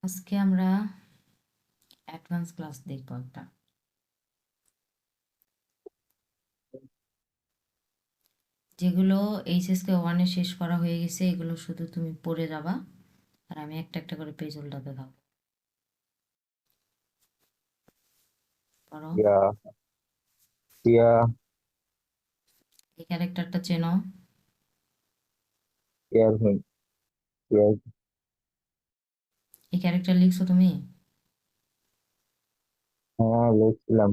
আজকে আমরা advance class দেখব একটা। যেগুলো এইচএসকে 1 এ শেষ করা হয়ে গেছে এগুলো শুধু তুমি পড়ে যাবা আর আমি একটা একটা করে পেজ উল্টাতে থাকবো। পড়ো। Yeah, yeah, এই ক্যারেক্টারটা চেনো? yeah, yeah. এই ক্যারেক্টার লিখছো তুমি? হ্যাঁ, লিখছিলাম।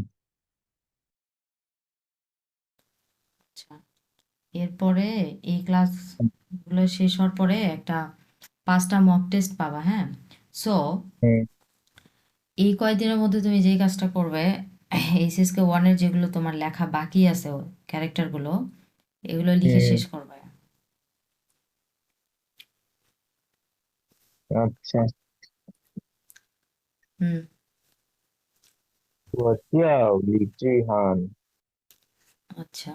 আচ্ছা, এরপরে এই ক্লাসগুলো শেষ হওয়ার পরে একটা 5টা মক টেস্ট পাবা, হ্যাঁ? সো হুম, এই কয়েকদিনের মধ্যে তুমি যেই কাজটা করবে, এইচএসকে 1 এর যেগুলো তোমার লেখা বাকি আছে ক্যারেক্টারগুলো, এগুলো লিখে হুম, শেষ করবে। আচ্ছা। হুম। 我叫李志涵。আচ্ছা,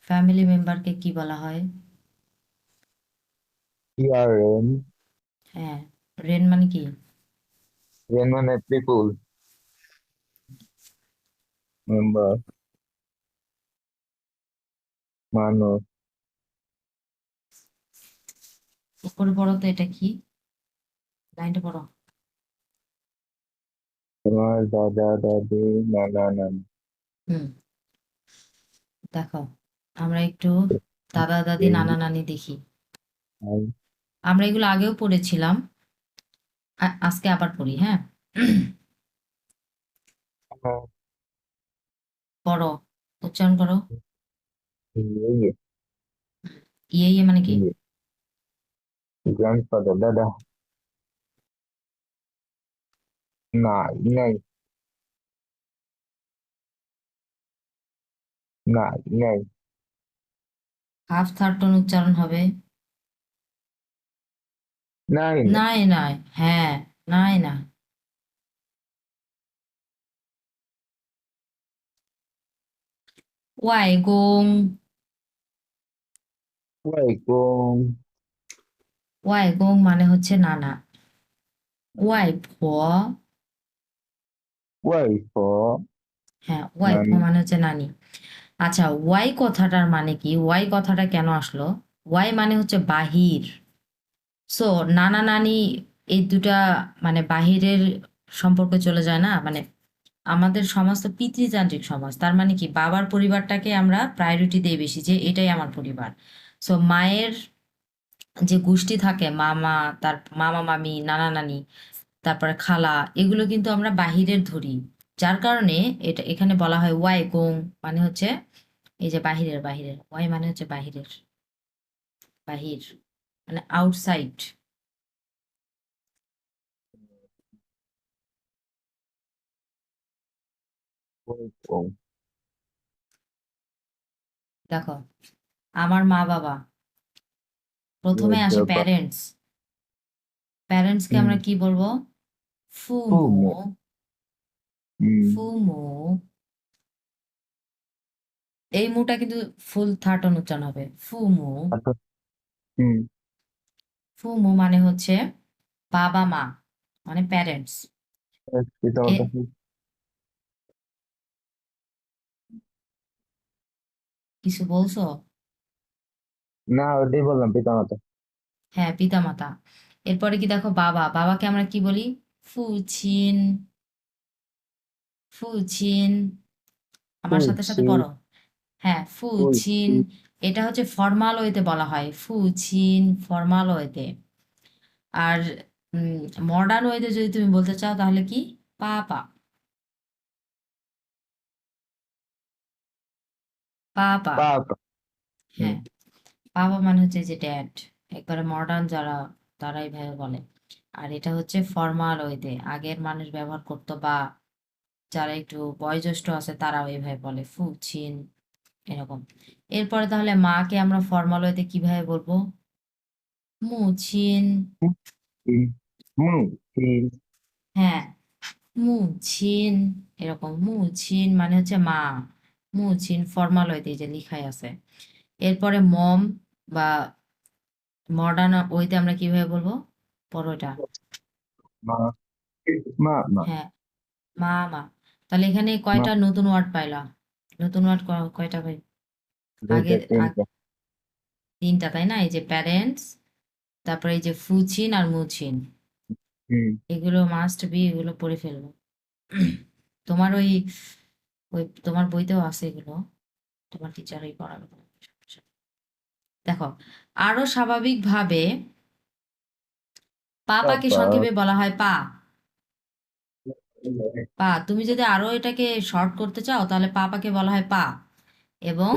ফ্যামিলি মেম্বারকে কি বলা হয়? 家人 হ্যাঁ, রেন মানে কি?人মানে people member মানুষ। উপরে পড়ো তো, এটা কি? লাইনটা পড়ো। তোমার দাদা দাদি নানা নানি। হুম, দেখো, আমরা একটু দাদা দাদি এই নানা নানি দেখি। আই, আমরা এগুলো আগেও পড়েছিলাম, আজকে আবার পড়ি, হ্যাঁ? হ্যাঁ, পড়ো, উচ্চারণ করো। ইয়ে ইয়ে ইয়ে মানে কি? ইয়ে গ্র্যান্ডফাদার দাদা নাই নাই নাই নাই হাফ থার্ড টোন উচ্চারণ হবে। নাই নাই নাই নাই, হ্যাঁ, নাই না। ওয়াই গং। ওয়াইকুম ওয়াই গং মানে হচ্ছে নানা। ওয়াই ফো। ওয়াইফো হ্যাঁ, ওয়াই ফো নানি মানে হচ্ছে নানি। আচ্ছা, ওয়াই কথাটার মানে কি? ওয়াই কথাটা কেন আসলো? ওয়াই মানে হচ্ছে বাহির। সো নানা নানি এই দুটা মানে বাহিরের সম্পর্কে চলে যায় না, মানে আমাদের সমাজ তো পিতৃতান্ত্রিক সমাজ, তার মানে কি বাবার পরিবারটাকে আমরা প্রায়োরিটি দেই বেশি, যে এটাই আমার পরিবার। সো মায়ের যে গোষ্ঠী থাকে, মামা, তার মামা মামি, নানা নানি, তারপরে খালা, এগুলো কিন্তু আমরা বাহিরের ধরি। যার কারণে এটা এখানে বলা হয় ওয়াই গোং, মানে হচ্ছে এই যে বাহিরের, বাহিরের ওয়াই মানে হচ্ছে বাহিরের, বাহির মানে আউটসাইড। ওয়াইকুম দেখো, আমার মা বাবা, প্রথমে আসে বাবা প্যারেন্টস। প্যারেন্টসকে হুম আমরা কি বলবো? ফুমু। ফুমু হুম ফুমু, এই মুটা কিন্তু ফুল থার্ড উচ্চারণ হবে, ফুমু। আচ্ছা হুম ফুমু মানে হচ্ছে বাবা মা, মানে প্যারেন্টস। পিতা এ মাতা কিছু বলছো? না ওটাই বললাম পিতা মাতা হ্যাঁ, পিতা মাতা। এরপরে কি দেখো, বাবা, বাবাকে আমরা কি বলি? ফুচিন। ফুচিন, আমার সাথে সাথে ফুচি পড়ো। হ্যাঁ, ফুচিন। ফুচি এটা হচ্ছে ফর্মাল ওয়েতে বলা হয়, ফুচিন, ফর্মাল ওয়েতে। আর মডার্ন ওয়েতে যদি তুমি বলতে চাও তাহলে কি? পাপা। পাপা, পাপা হুম হ্যাঁ, বাবা মানে হচ্ছে যে ড্যাড। একবারে মডার্ন যারা, তারা এইভাবে বলে। আর এটা হচ্ছে ফর্মাল ওয়েতে আগের মানুষ ব্যবহার করতো, বা যারা একটু বয়োজ্যেষ্ঠ আছে তারাও এইভাবে বলে, ফুচিন, এরকম। এরপরে তাহলে মাকে আমরা ফর্মাল ওয়েতে কিভাবে বলবো? মুচিন। মুচি মুচি হ্যাঁ, মুচিন, এরকম। মুচিন মানে হচ্ছে মা, মুচিন ফর্মাল ওয়েতে যে লিখাই আছে। এরপরে মম বা মডার্ন ওইতে আমরা কিভাবে বলবো? পরোটা। মা মা মা হ্যাঁ, মা মা। তাহলে এখানে মা কয়টা নতুন ওয়ার্ড পাইলাম? নতুন ওয়ার্ড কয়টা পাই? দুইটা আগের তিনটা। তিনটা, তাই না? এই যে প্যারেন্টস, তারপরে এই যে ফুচিন আর মুচিন, হুম। এগুলো মাস্ট বি, এগুলো পড়ে ফেলবো। তোমার ওই ওই তোমার বইতেও আছে এগুলো, তোমার টিচারই পড়াবে। দেখো, আরো স্বাভাবিকভাবে পাপাকে পাপা সংক্ষেপে বলা হয় পা। পা, তুমি যদি আরো এটাকে শর্ট করতে চাও তাহলে পাপাকে বলা হয় পা। এবং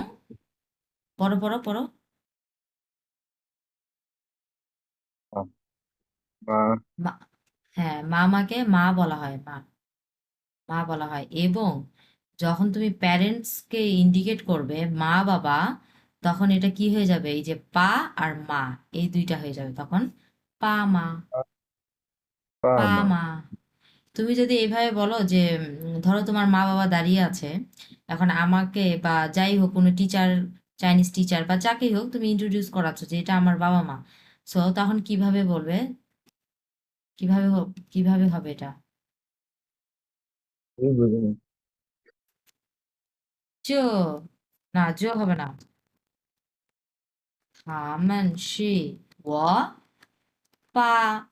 পড়ো পড়ো পড়ো। মা মা, হ্যাঁ, মামাকে মা বলা হয়, মা, মা বলা হয়। এবং যখন তুমি প্যারেন্টসকে ইন্ডিকেট করবে মা বাবা, তখন এটা কি হয়ে যাবে? এই যে পা আর মা, এই দুইটা হয়ে যাবে তখন পা মা, পা পা মা মা। তুমি যদি এইভাবে বলো যে ধরো তোমার মা বাবা দাঁড়িয়ে আছে, এখন আমাকে বা যাই হোক কোনো টিচার, চাইনিজ টিচার বা যাকেই হোক তুমি ইন্ট্রোডিউস করাচ্ছ যে এটা আমার বাবা মা, সো তখন কিভাবে বলবে? কিভাবে হবে এটা? এই বুঝিনি। জো, না জো হবে না। 他们是我爸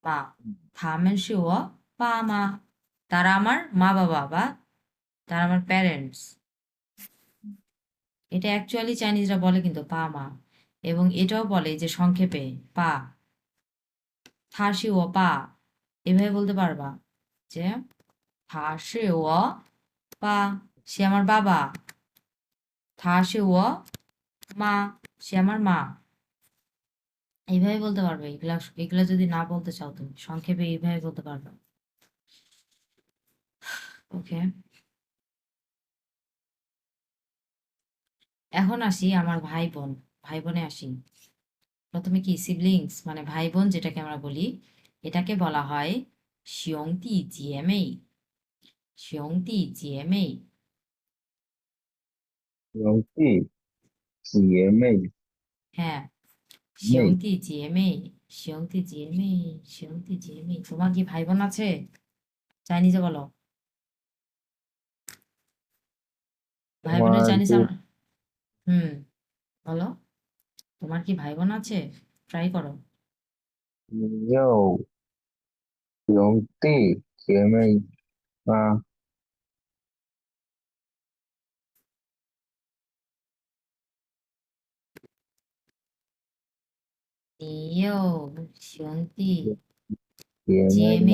妈，他们是我爸妈，তারা আমার মা বাবা বা তারা আমার প্যারেন্টস। এটা অ্যাকচুয়ালি চাইনিজরা বলে কিন্তু পা মা। এবং এটাও বলে যে সংক্ষেপে পা, থাসি ও পা, এভাবে বলতে পারবা যে থাসি ও পা, সে আমার বাবা। থাসি ও মা, সে আমার মা। এইভাবে বলতে পারবে। এগুলা এগুলা যদি না বলতে চাও তুমি সংক্ষেপে এইভাবে বলতে পারবে। ওকে, এখন আসি আমার ভাই বোন, ভাই বোনে আসি। প্রথমে কি সিবলিংস মানে ভাই বোন যেটাকে আমরা বলি, এটাকে বলা হয় শিয়ংতি জিএমএই, শিয়ংতি জিএমএই। 容易姐妹 হ্যাঁ, 妹 শিয়ংতি জিএমএই, শিয়ংতি জিএমএই, শিয়ংতি জিএমএই। তোমার কি ভাই বোন আছে? চাইনিজে বলো, ভাই বোনের তোমার চাইনিজ কি আমরা। হুম, বলো, তোমার কি ভাই বোন আছে? ট্রাই করো। 你有兄弟姐妹吗？你有兄弟姐妹吗？姐妹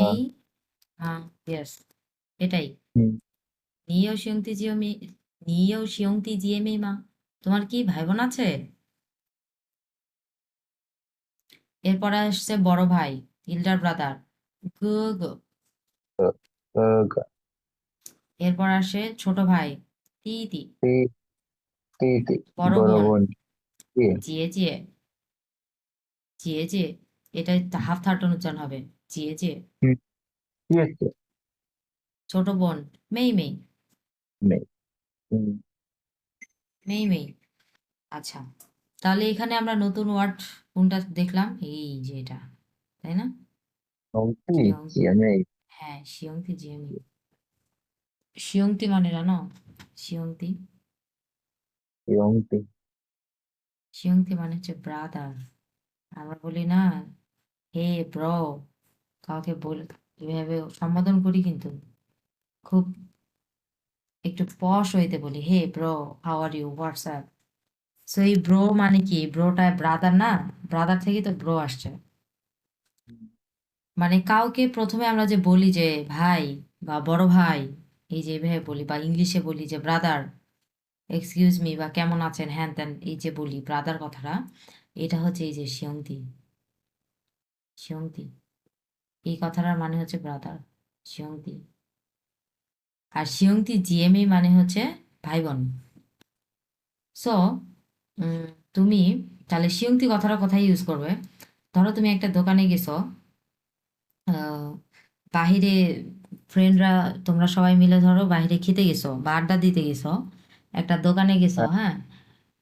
吗？Yes，এটাই।嗯，你有兄弟姐妹？你有兄弟姐妹吗？তোমার কি ভাই বোন আছে? এরপরে আসছে বড় ভাই, ইল্ডার ব্রাদার, গো। 哥哥、এরপর আসে ছোট ভাই, দিদি।弟弟、বড় বোন, বড় বোন,姐，জেজে, জেজে। এটা হাফ থার্টন উচ্চারণ হবে, জেজে। 嗯，姐姐、ছোট বোন, মেই মেই, 妹，嗯，মেই মেই। আচ্ছা, তাহলে এখানে আমরা নতুন ওয়ার্ড কোনটা দেখলাম? এই যে এটা, তাই না? 兄弟 শিয়ং, 姐妹，হ্যাঁ, শিয়ংতি জিএমি। শিয়ংতি মানে জানো? শিয়ংতি,兄弟，শিয়ংতি মানে হচ্ছে ব্রাদার। আমরা বলি না হে ব্রো, কাউকে বল এভাবে সম্বোধন করি কিন্তু খুব একটু পশ হইতে বলি, hey bro, how are you, what's up. So এই ব্রো মানে কি? ব্রোটা ব্রাদার না? ব্রাদার থেকে তো ব্রো আসছে। মানে কাউকে প্রথমে আমরা যে বলি যে ভাই বা বড় ভাই, এই যে এভাবে বলি, বা ইংলিশে বলি যে ব্রাদার, এক্সকিউজ মি, বা কেমন আছেন, হ্যান ত্যান, এই যে বলি ব্রাদার কথাটা, এটা হচ্ছে এই যে শিয়ংতি, শিয়ংতি। এই কথাটার মানে হচ্ছে ব্রাদার, শিয়ংতি। আর শিয়ংতি জিএমই মানে হচ্ছে ভাই বোন। সো তুমি তাহলে শিয়ংতি কথাটা কোথায় ইউজ করবে? ধরো তুমি একটা দোকানে গেছো, আহ, বাহিরে ফ্রেন্ডরা, তোমরা সবাই মিলে ধরো বাইরে খেতে গেছো বা আড্ডা দিতে গেছো, একটা দোকানে গেছো, হ্যাঁ, হ্যাঁ,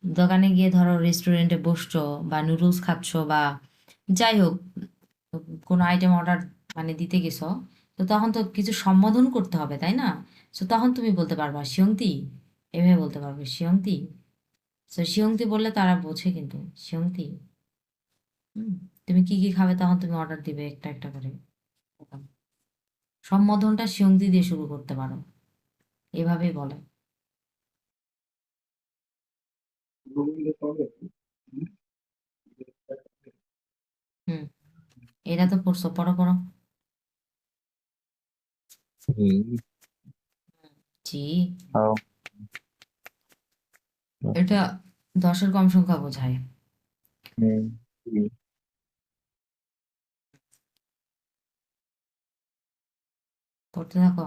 দোকানে গিয়ে ধরো রেস্টুরেন্টে বসছো বা নুডলস খাচ্ছো বা যাই হোক কোনো আইটেম অর্ডার মানে দিতে গেছো, তো তখন তো কিছু সম্বোধন করতে হবে তাই না? তো তখন তুমি বলতে পারবা শিয়ংতি, এভাবে বলতে পারবে শিয়ংতি। তো শিয়ংতি বললে তারা বোঝে কিন্তু শিয়ংতি। হুম, তুমি কি কি খাবে তখন তুমি অর্ডার দিবে একটা একটা করে। সম্বোধনটা শিয়ংতি দিয়ে শুরু করতে পারো, এভাবেই বলে। হুম, এটা তো পড়ছো, পড়ো পড়ো। ই, জি, হাও, এটা 10-এর কম সংখ্যা বোঝায়। হুম, ই, পড়তে থাকো।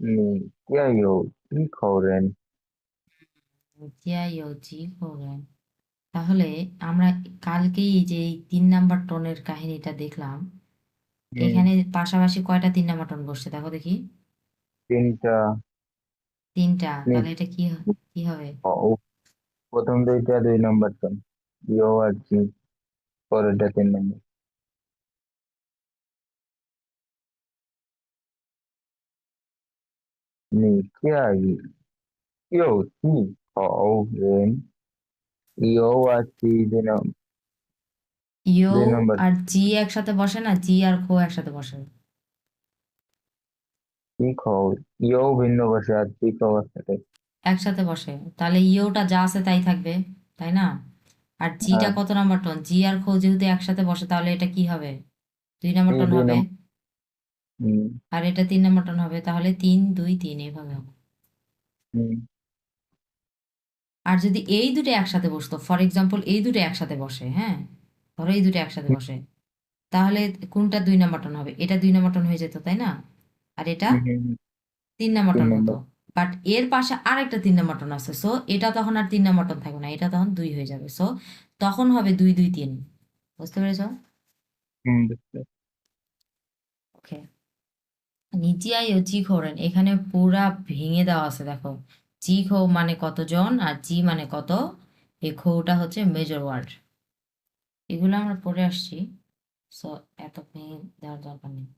নি, ইয়াইও, কি খবরেন? জিয়া ইউজি করেন। তাহলে আমরা কালকেই এই যে এই 3 নাম্বার টনের কাহিনীটা দেখলাম, হুম, এখানে পাশাপাশি কয়টা 3 নাম্বার টন বসছে দেখো দেখি। তিনটা, 3টা, নি, তাহলে এটা কি কি হবে? ও, প্রথম দুইটা 2 নম্বর তো, ইও আর জি, পরেরটা 3 নম্বর। নি, ইয়াই, ইও, কি খবরেন? ইও আর জি, ইউ 2 নম্বর। আর জি একসাথে বসে না, জি আর খো একসাথে বসে। কি খবর? ইও ভিন্ন বসে আর জি খবর সাথে। একসাথে বসে, তাহলে ইউটা যা আছে তাই থাকবে, তাই না? আর জিটা হ্যাঁ, কত নাম্বার টন? জি আর খো যেহেতু একসাথে বসে তাহলে এটা কি হবে? 2 নাম্বার এই টন দুই হবে। নম্বর। হুম, আর এটা 3 নাম্বার টন হবে, তাহলে 3 2 3 এভাবে হবে। হুম, আর যদি এই দুটো একসাথে বসতো, ফর এক্সাম্পল এই দুটো একসাথে বসে, হ্যাঁ, ধরো এই দুটো একসাথে বসে, তাহলে কোনটা 2 নাম্বার টন হবে? এটা 2 নাম্বার টন হয়ে যেত তাই না? আর এটা হুম, হুম, হুম, 3 নাম্বার তিন টন হতো। নম্বর। বাট এর পাশে আরেকটা 3 নাম্বার টন আছে, সো এটা তখন আর 3 নাম্বার টন থাকবে না, এটা তখন 2 হয়ে যাবে। সো তখন হবে 2 2 3। বুঝতে পেরেছো? হুম, বুঝতে ওকে। নিচিয়াই ও জি খোরেন এখানে পুরা ভেঙে দেওয়া আছে দেখো। জি খো মানে কতজন আর জি মানে কত, এই খোটা হচ্ছে মেজর ওয়ার্ড। এগুলো আমরা পড়ে আসছি, সো এত ভেঙে দেওয়ার দরকার নেই।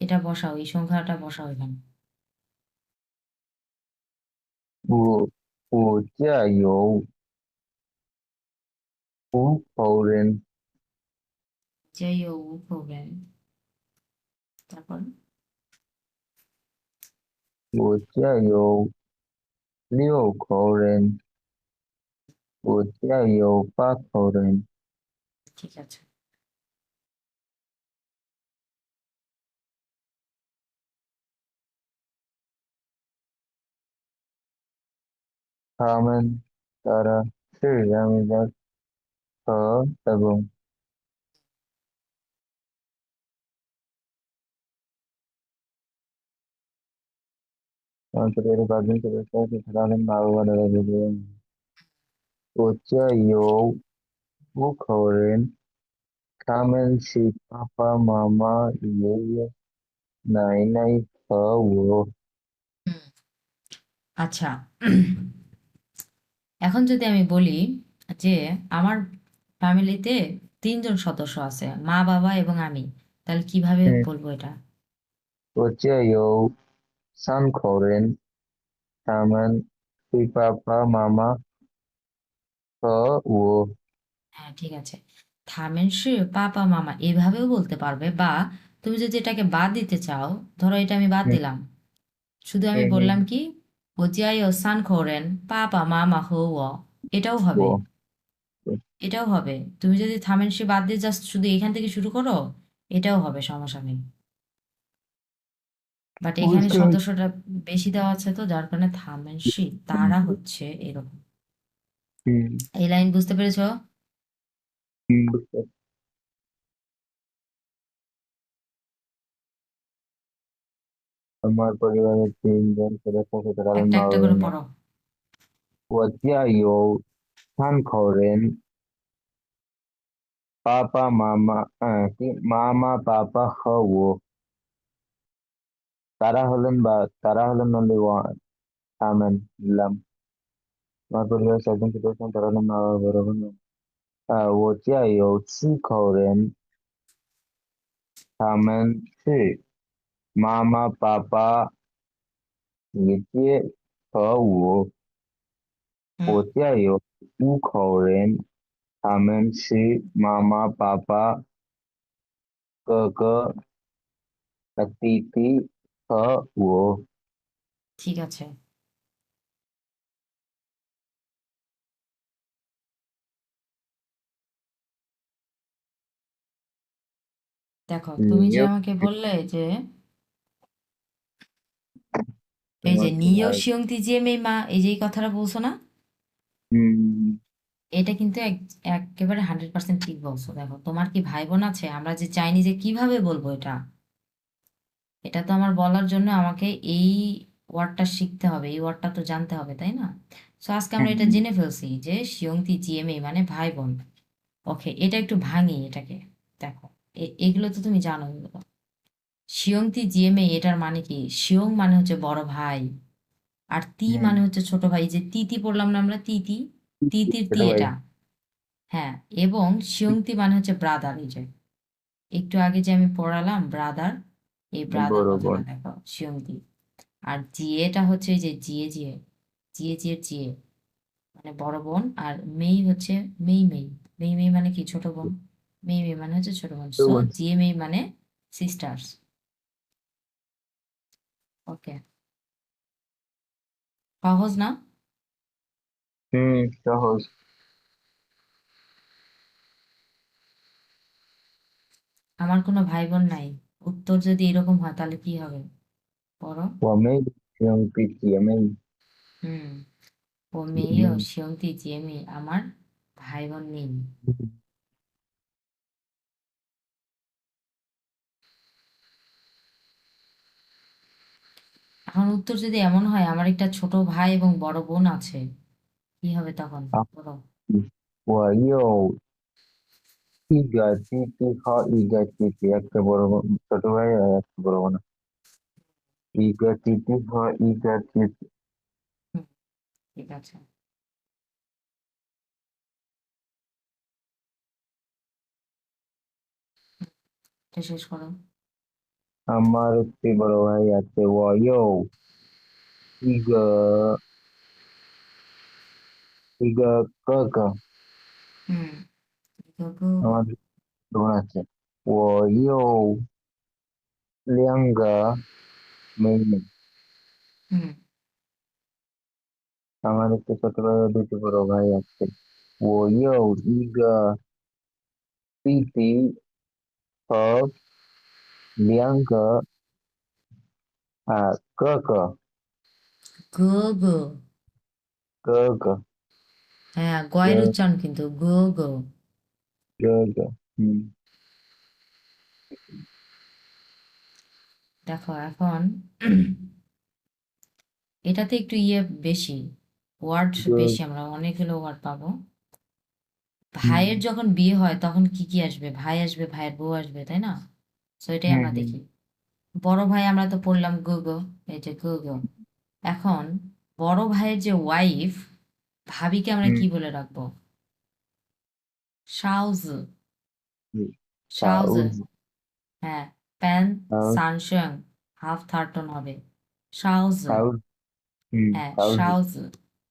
এটা বসাও, এই সংখ্যাটা বসাও এখানে। 我家有5口人，যাই ও প্রোগ্রাম, তারপর 我家有6口人，我家有8口人。ঠিক আছে।他们是人民的和এবং অঞ্চলের প্রাচীন সভ্যতাকে ধারণ মানবতার এবং 我家有5口人，他们是爸爸妈妈、爷爷奶奶和我。হুম, আচ্ছা। এখন যদি আমি বলি যে আমার ফ্যামিলিতে 3 জন সদস্য আছে, মা বাবা এবং আমি, তাহলে কিভাবে嗯，বলবো এটা? 我家有3口人，他们是爸爸妈妈和我。হ্যাঁ ঠিক আছে। থামেনশি পাপা মামা এভাবেও বলতে পারবে, বা তুমি যদি এটাকে বাদ দিতে চাও, ধরো এটা আমি বাদ হুম, দিলাম, শুধু আমি হুম, হুম, বললাম কি ওজিয়াই ও সান খোরেন পাপা মামা হো ও, এটাও হবে। ও, এটাও হবে। তুমি যদি থামেনশি বাদ দিয়ে জাস্ট শুধু এখান থেকে শুরু করো, এটাও হবে, সমস্যা নেই। বাট এখানে বুঝতে পারছি। সদস্যটা বেশি দেওয়া আছে তো যার কারণে থামেনশি তারা হচ্ছে এরকম। হুম, এই লাইন বুঝতে পেরেছো? বুঝতে পারছি। আমার পরিবারের 3জন সদস্য আছে, তারা হলেন একটা মা একটা বাবা করে এবং পড়ো। 我家有3口人， পাপা মামা কি মামা পাপা খাওয়ো তারা হলেন only one আমেন লাম আমার পরিবারের চারজন সদস্য তারা হলেন মা বাবা বড় বোন 我家有4口人他们是妈妈爸爸姐姐和我我 হুম 家有5口人他们是妈妈爸爸哥哥弟弟和我ঠিক আছে। দেখো তুমি যে নিউ আমাকে বললে যে এই তোমার যে কি নিও ভাই শিয়ংতি জিয়ে মে মা, এই যে এই কথাটা বলছো না, হুম এটা কিন্তু একেবারে 100% ঠিক বলছো। দেখো তোমার কি ভাই বোন আছে? আমরা যে চাইনি যে কিভাবে বলবো এটা, এটা তো আমার বলার জন্য আমাকে এই ওয়ার্ডটা শিখতে হবে, এই ওয়ার্ডটা তো জানতে হবে, তাই না? সো আজকে আমরা এটা হুম জেনে ফেলছি যে শিয়ংতি জিএমএ মানে ভাই বোন। ওকে, এটা একটু ভাঙি এটাকে। দেখো এগুলো তো তুমি জানো এগুলো। শিয়ংতি জিএমএ এটার মানে কি? শিয়ং মানে হচ্ছে বড় ভাই, আর তি হুম মানে হচ্ছে ছোট ভাই। যে তিতি পড়লাম না আমরা, তিতি, তিতির তি ছোট ভাই এটা। হ্যাঁ, এবং শিয়ংতি মানে হচ্ছে ব্রাদার। এই যে একটু আগে যে আমি পড়ালাম ব্রাদার, এই ব্রাদার বড় কথাটা বোন দেখো শিয়ংতি। আর জিএটা হচ্ছে এই যে জিএ জিএ, জিএ জিএর জিএ মানে বড় বোন। আর মেই হচ্ছে মেই মেই, মেই মেই মানে কি? ছোট বোন। মেই মেই মানে হচ্ছে ছোট বোন। ছোট সো বোন জিএ মেই মানে সিস্টার্স। ওকে, সহজ না? সহজ আমার কোনো ভাই বোন নাই, উত্তর যদি এরকম হয় তাহলে কি হবে? পড়ো। 我妹兄弟姐妹 হুম, ও মেয়ে ও শিয়ংতি জিএ মেয়ে, আমার ভাই বোন নেই। এখন উত্তর যদি এমন হয় আমার একটা ছোট ভাই এবং বড় বোন আছে, কি হবে তখন? বলো। 我有一个弟弟和一个姐姐 একটা বড় ছোট ভাই আর একটা বড় বোন 一个弟弟和一个姐姐 হুম, ঠিক আছে, এটা শেষ করো। আমার একটি বড় ভাই আছে 我有一个হুম, গো গো গো। আমার বোন আছে 我有2个妹妹 হুম, আমার একটা ছোট ভাই ও দুটি বড় ভাই আছে 我有一个弟弟和2个গো গো। 哥哥 হ্যাঁ, গয়ের 哥 উচ্চারণ কিন্তু গো গো। 哥哥 দেখো এখন এটাতে একটু ইয়ে বেশি, ওয়ার্ড বেশি, আমরা অনেকগুলো ওয়ার্ড পাবো। ভাইয়ের যখন বিয়ে হয় তখন কি কি আসবে? ভাই আসবে, ভাইয়ের বউ আসবে, তাই না? তো এটাই আমরা দেখি। বড় ভাই আমরা তো পড়লাম গো গো, এই যে গো গো। এখন বড় ভাইয়ের যে ওয়াইফ, ভাবিকে আমরা কি বলে রাখবো? শাওজ, শাওজ। 嫂子 হ্যাঁ, প্যান 嫂 সানশাং, হাফ থার্টন হবে শাওজ। 嫂 হ্যাঁ, 嫂子 শাওজ।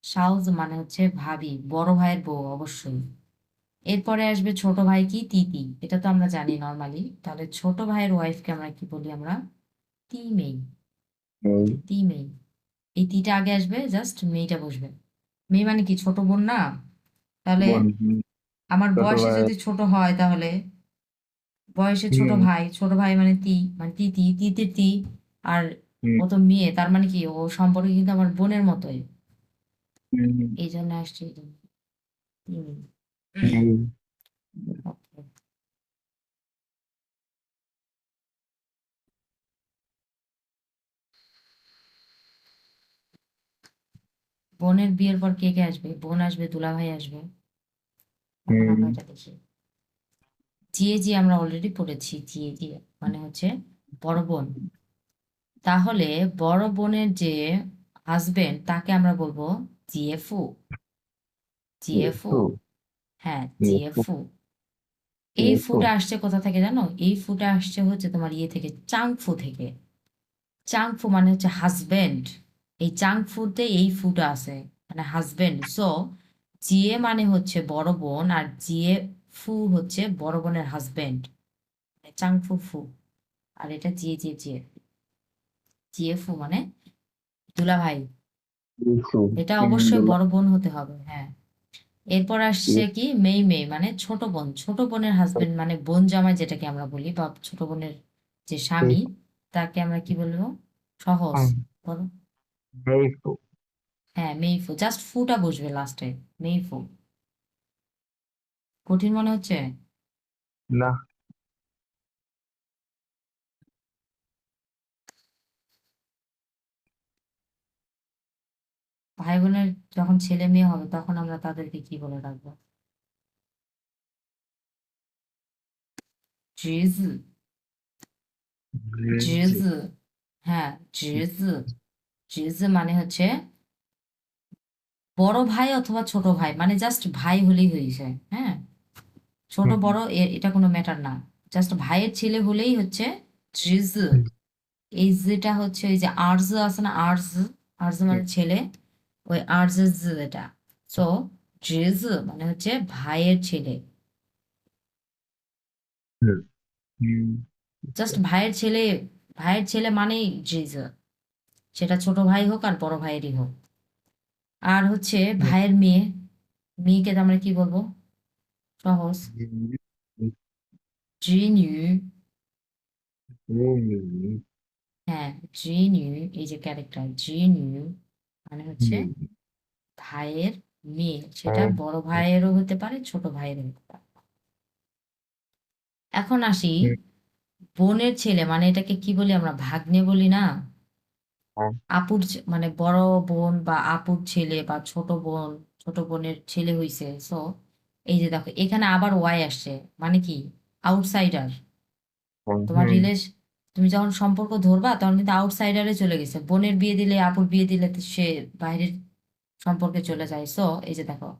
শাওজ মানে হচ্ছে ভাবি, বড় ভাইয়ের বউ অবশ্যই। এরপরে আসবে ছোট ভাই কি? তিতি, এটা তো আমরা জানি নর্মালি। তাহলে ছোট ভাইয়ের ওয়াইফকে আমরা কি বলি? আমরা তি মেই। এই যে 没 তি মেই, এই তিটা আগে আসবে, জাস্ট মেয়েটা বসবে। মেয়ে মানে কি? ছোট বোন না? তাহলে 问 আমার ছোট বয়সে ভাই যদি ছোট হয় তাহলে বয়সে ছোট হুম ভাই, ছোট ভাই মানে তি, মানে তিতি, তিতির তি। আর হুম ও তো মেয়ে, তার মানে কি ও সম্পর্কে কিন্তু আমার বোনের মতোই। হুম এই জন্য আসছে এই জন্য তি মেই। হুম ওকে, বোনের বিয়ের পর কে কে আসবে? বোন আসবে, দুলাভাই আসবে। এখন আমরা হুম এটা দেখি। জিয়ে আমরা অলরেডি পড়েছি। জিয়ে মানে হচ্ছে বড় বোন। তাহলে বড় বোনের যে হাজবেন্ড তাকে আমরা বলবো জিএফু। জিএফু, ইয়েফু হ্যাঁ ইয়েফু জিএফু। এই ইয়েফু ফুটা আসছে কোথা থেকে জানো? এই ফুটা আসছে হচ্ছে তোমার ইয়ে থেকে, চাংফু থেকে। চাংফু মানে হচ্ছে হাজবেন্ড। এই চাংফুতে এই ফুটা আছে, মানে হাজবেন্ড। সো জিয়ে মানে হচ্ছে বড় বোন, আর জিয়ে ফু হচ্ছে বড় বোনের হাজবেন্ড, চাংফু ফু। আর এটা জিয়ে জিয়ে জিয়ে, জিয়ে ফু মানে দুলাভাই। ইয়েফু এটা অবশ্যই দুলা বড় বোন হতে হবে, হ্যাঁ। এরপর আসছে কি মেই মেই, মানে ছোট বোন। ছোট বোনের হাজবেন্ড মানে বোন জামাই যেটাকে আমরা বলি, বা ছোট বোনের যে স্বামী, তাকে আমরা কি বলবো? সহজ বলো। ইয়েফু হ্যাঁ মেইফু, জাস্ট ফুটা বসবে লাস্টে, মেইফু। কঠিন মনে হচ্ছে? না ভাই বোনের যখন ছেলে মেয়ে হবে তখন আমরা তাদেরকে কি বলে ডাকবো? জিজ, গ্রেজ জিজ, হ্যাঁ জিজ। জিজ মানে হচ্ছে বড় ভাই অথবা ছোট ভাই, মানে জাস্ট ভাই হলেই হয়েছে, হ্যাঁ। ছোট বড় এটা কোনো ম্যাটার না, জাস্ট ভাইয়ের ছেলে হলেই হচ্ছে জিজ। এই যেটা হচ্ছে এই যে আর্জ আছে না, আর্জ, আর্জ মানে ছেলে, ওই আর্জ এটা। সো জিজ মানে হচ্ছে ভাইয়ের ছেলে, জাস্ট ভাইয়ের ছেলে। ভাইয়ের ছেলে মানেই জিজ, সেটা ছোট ভাই হোক আর বড় ভাইয়েরই হোক। আর হচ্ছে ভাইয়ের মেয়ে, মেয়েকে তো আমরা কি বলবো? সহজ, জিনু। হ্যাঁ জিনু, এই যে ক্যারেক্টার জিনু মানে হচ্ছে ভাইয়ের মেয়ে, সেটা বড় ভাইয়েরও হতে পারে ছোট ভাইয়েরও হতে পারে। এখন আসি বোনের ছেলে, মানে এটাকে কি বলি আমরা? ভাগ্নে বলি না? আপুর মানে বড় বোন বা আপুর ছেলে বা ছোট বোন, ছোট বোনের ছেলে হইছে। সো এই যে দেখো এখানে আবার ওয়াই আসছে, মানে কি? আউটসাইডার। তোমার তুমি যখন সম্পর্ক ধরবা তখন কিন্তু আউটসাইডারে চলে গেছে। বোনের বিয়ে দিলে, আপুর বিয়ে দিলে তো সে বাইরের সম্পর্কে চলে যায়। সো এই যে দেখো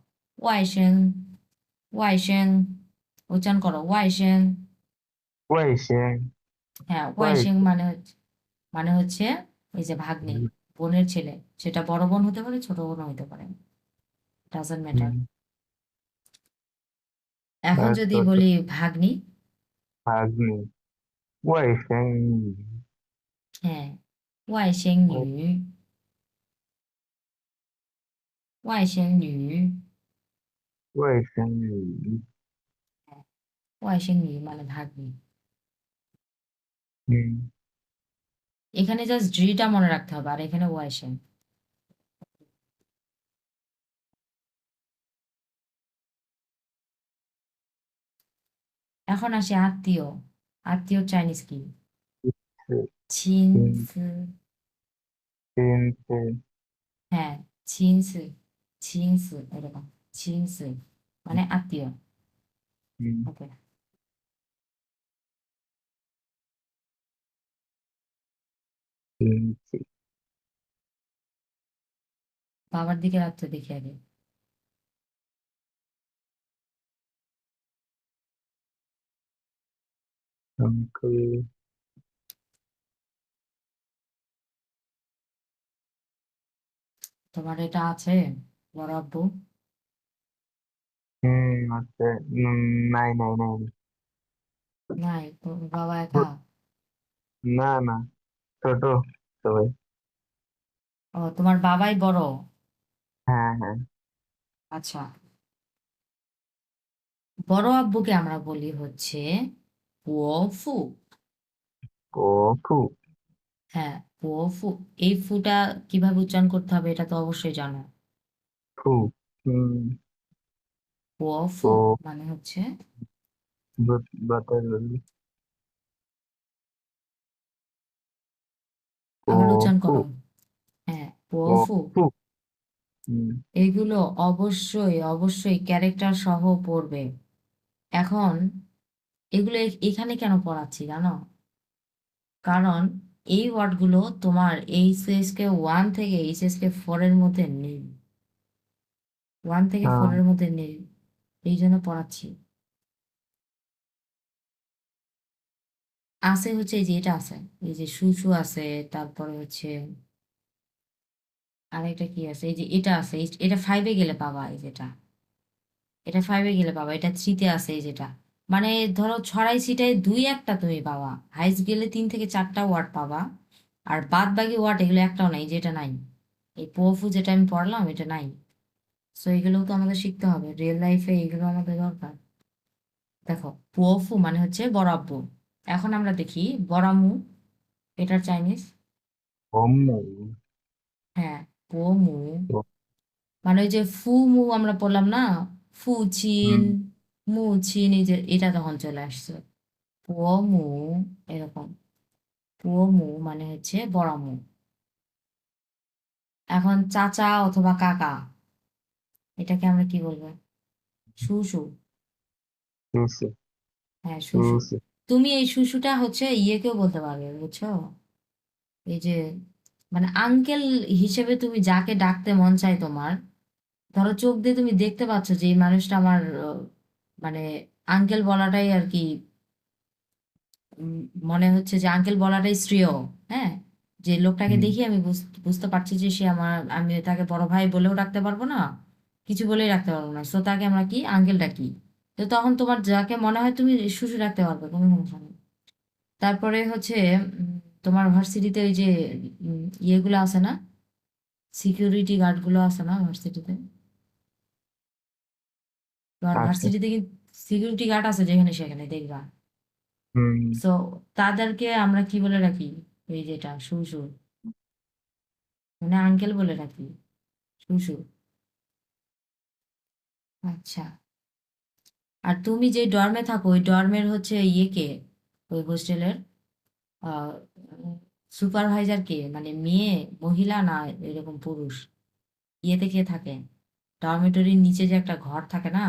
ওয়াইশেং, ওয়াইশেং, উচ্চারণ করো ওয়াইশেং। 外星 হ্যাঁ 外 ওয়াইশেং মানে হচ্ছে এই যে ভাগ্নি, বোনের ছেলে। সেটা বড় বোন হতে পারে, ছোট বোনও হতে পারে, ডাজন্ট ম্যাটার। এখন যদি ছোট বলি ভাগ্নি, ভাগ্নি 外甥女 হ্যাঁ ওয়াইশেং নিউ, ওয়াইশেং নিউ, 外甥女 হ্যাঁ ওয়াইশেং নিউ মানে ভাগ্নি। এখানে জাস্ট জিটা মনে রাখতে হবে, আর এখানে ওয়াইশেং। এখন আসি আত্মীয়। আত্মীয় চাইনিজ কি? 是 চিনস, 亲亲 হ্যাঁ চিনস, চিনস এরকম, চিনস মানে আত্মীয়। ওকে, বাবার দিকে আত্মীয় দেখি আগে। uncle তোমার এটা আছে বড় আব্বু? আছে নাই নাই নাই নাই, তোমার বাবা একা? না না ছোট সবাই ও তোমার বাবাই বড়? হ্যাঁ হ্যাঁ আচ্ছা, বড় আব্বুকে আমরা বলি হচ্ছে পোফু। কফু হ্যাঁ পোফু। এই ফুটা কিভাবে উচ্চারণ করতে হবে এটা তো অবশ্যই জানো। ফু হুম পোফু কো মানে হচ্ছে, বাতাস আবার উচ্চারণ কফু করো। হ্যাঁ পোফু। কফু হুম এগুলো অবশ্যই অবশ্যই ক্যারেক্টার সহ পড়বে। এখন এগুলো এখানে কেন পড়াচ্ছি জানো? কারণ এই ওয়ার্ডগুলো তোমার এইচএসকে 1 থেকে এইচএসকে 4 এর মধ্যে নেই। 1 থেকে 4 হ্যাঁ এর মধ্যে নেই, এই জন্য পড়াচ্ছি। আছে হচ্ছে এই যে এটা আছে, এই যে শুশু আছে, তারপরে হচ্ছে আরেকটা কি আছে, এই যে এটা আছে, এটা 5-এ গেলে পাবা, এই যেটা, এটা 5-এ গেলে পাবা, এটা 3-তে আছে এই যেটা। মানে ধরো ছড়াই ছিটাই দুই একটা তুমি পাবা, হাইস্ট গেলে 3 থেকে 4টা ওয়ার্ড পাবা। আর বাদ বাকি ওয়ার্ড এগুলো একটাও নাই, যেটা নাই। এই পোফু যেটা আমি পড়লাম এটা নাই। সো এগুলোও তো আমাদের শিখতে হবে, রিয়েল লাইফে এগুলো আমাদের দরকার। দেখো, পোফু মানে হচ্ছে বড় আব্বু। এখন আমরা দেখি বড়ামু, এটার চাইনিজ। হোমো হ্যাঁ, পোমু মানে ওই যে ফু মু আমরা পড়লাম না, ফু চিন, হুম মু চিন, এই যে এটা তখন চলে আসছে পোমু, এরকম। পোমু মানে হচ্ছে বড়ামু। এখন চাচা অথবা কাকা, এটাকে আমরা কি বলবো? শুশু। সুসু হ্যাঁ, শুশু। সুসু তুমি এই শুশুটা হচ্ছে ইয়েকেও বলতে পারবে, বুঝছো? এই যে মানে আঙ্কেল হিসেবে তুমি যাকে ডাকতে মন চাই তোমার, ধরো চোখ দিয়ে তুমি দেখতে পাচ্ছ যে এই মানুষটা আমার মানে আঙ্কেল বলাটাই আর কি, উম, মনে হচ্ছে যে আঙ্কেল বলাটাই শ্রেয়। হ্যাঁ, যে লোকটাকে হুম দেখি আমি বুঝতে পারছি যে সে আমার, আমি তাকে বড় ভাই বলেও ডাকতে পারবো না, কিছু বলেই রাখতে পারবো না, সো তাকে আমরা কি আঙ্কেল ডাকি। তো তখন তোমার যাকে মনে হয় তুমি শুশু রাখতে পারবে, কোনো সমস্যা নেই। তারপরে হচ্ছে উম, তোমার ভার্সিটিতে ওই যে ইয়েগুলো আছে না, সিকিউরিটি গার্ডগুলো আছে না ভার্সিটিতে? তোমার আছে ভার্সিটিতে কি সিকিউরিটি গার্ড আছে, যেখানে সেখানে দেখবা। হুম সো তাদেরকে আমরা কি বলে রাখি? এই যেটা শুশু, মানে আঙ্কেল বলে রাখি, শুশু। আচ্ছা। আর তুমি যে ডর্মে থাকো ওই ডর্মের হচ্ছে ইয়ে কে, ওই হোস্টেলের সুপারভাইজার কে, মানে মেয়ে, মহিলা না এরকম পুরুষ? ইয়েতে কে থাকে, ডরমেটরির নিচে যে একটা ঘর থাকে না,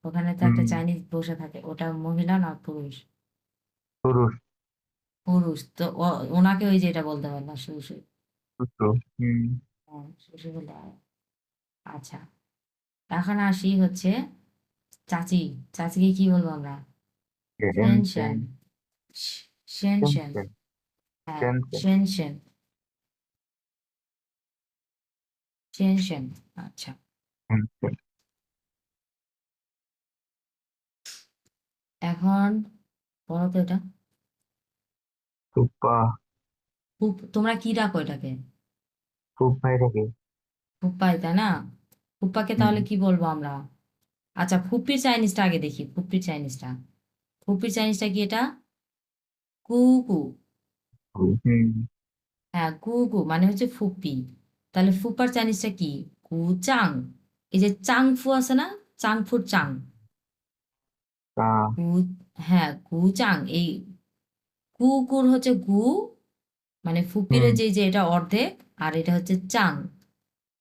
ওখানে তো হুম একটা চাইনিজ বসে থাকে, ওটা মহিলা না পুরুষ? পুরুষ পুরুষ তো ওনাকে ওই যে এটা বলতে পারলা শুশু। সুসু হুম হ্যাঁ, শুশু বলতে হয়। আচ্ছা, এখন আসি হচ্ছে চাচি। চাচিকে কি বলবো আমরা? চেন শেন শেন। চেন শেন চেন শেন। চেন হ্যাঁ, চেন চেন শেন শেন। শেন শেন। আচ্ছা। চেন চেন এখন বলো তো এটা, ফুপ্পা তোমরা কি ডাকো এটাকে? ফুপ্পাই থাকে ফুপ্পাই, তাই না? ফুপ্পাকে হুম তাহলে কি বলবো আমরা? আচ্ছা, ফুপ্পির চাইনিজটা আগে দেখি, ফুপ্পির চাইনিজটা। ফুপ্পির চাইনিজটা কি এটা? কুকু। হুম হ্যাঁ, কুকু মানে হচ্ছে ফুপ্পি। তাহলে ফুপ্পার চাইনিজটা কি? কুচাং। এই যে চাংফু আছে না, চাংফুর চাং। তা কু, হ্যাঁ কুচাং। এই কুকুর হচ্ছে গু, মানে ফুপির হুম যে যে এটা অর্ধেক, আর এটা হচ্ছে চাং।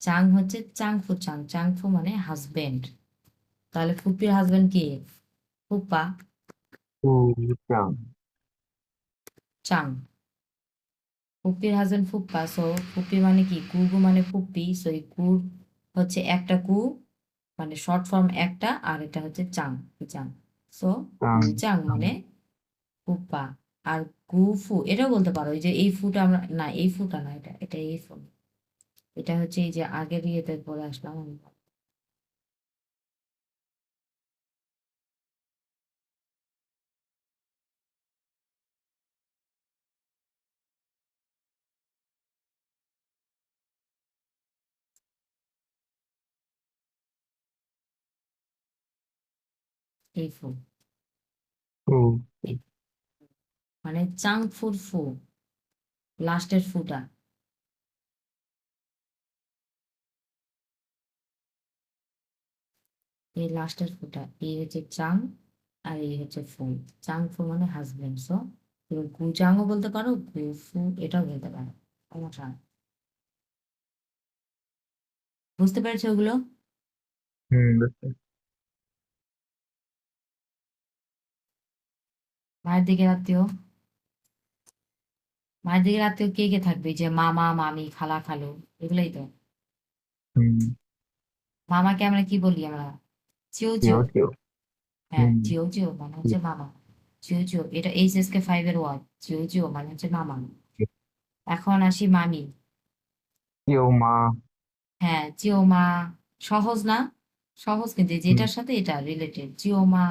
চাং হচ্ছে চাংফু চাং, চাংফু মানে হাজবেন্ড। তাহলে ফুপির হাজবেন্ড কে? ফুপা। কুচাং চাং। ফুপির হাজবেন্ড ফুপ্পা, সো ফুপি মানে কি, কুগু মানে ফুপ্পি, সো এই কুর হচ্ছে একটা কু, মানে শর্ট ফর্ম একটা, আর এটা হচ্ছে চাং, চাং। সো চাং কুচাং মানে ফুপ্পা। আর গুফু এটাও বলতে পারো, এই যে এই ফুটা আমরা না, এই ফুটা না, এটা এটা এই ফু, এটা হচ্ছে এই যে আগের ইয়েতে পরে আসলাম আমি। এই ফু, ফু এই মানে চাং ফুর ফু, লাস্টের ফুটা। এই লাস্টের ফুটা, এই হচ্ছে চাং, আর এই হচ্ছে ফু। চাং ফু মানে হাজবেন্ড, সো তুমি গুচাংও বলতে পারো, গুফু এটাও বলতে পারো, সমস্যা নেই। বুঝতে পেরেছো ওগুলো? হুম বুঝতে মায়ের দিকের আত্মীয়, মায়ের দিকের আত্মীয় কে কে থাকবে? যে মামা মামি খালা খালু, এগুলোই তো। হুম। মামাকে আমরা কি বলি? আমরা চিও কেউ চিও। কেউ। হ্যাঁ, হুম। চিও চিও মানে হচ্ছে মামা। চিও চিও এটা HSK 5 এর ওয়ার্ড। চিও চিও মানে হচ্ছে মামা। এখন আসি মামি। কেউ মা। হ্যাঁ, চিও মা। সহজ না? সহজ, কিন্তু হুম। যেটার সাথে এটা রিলেটেড, চিও মা।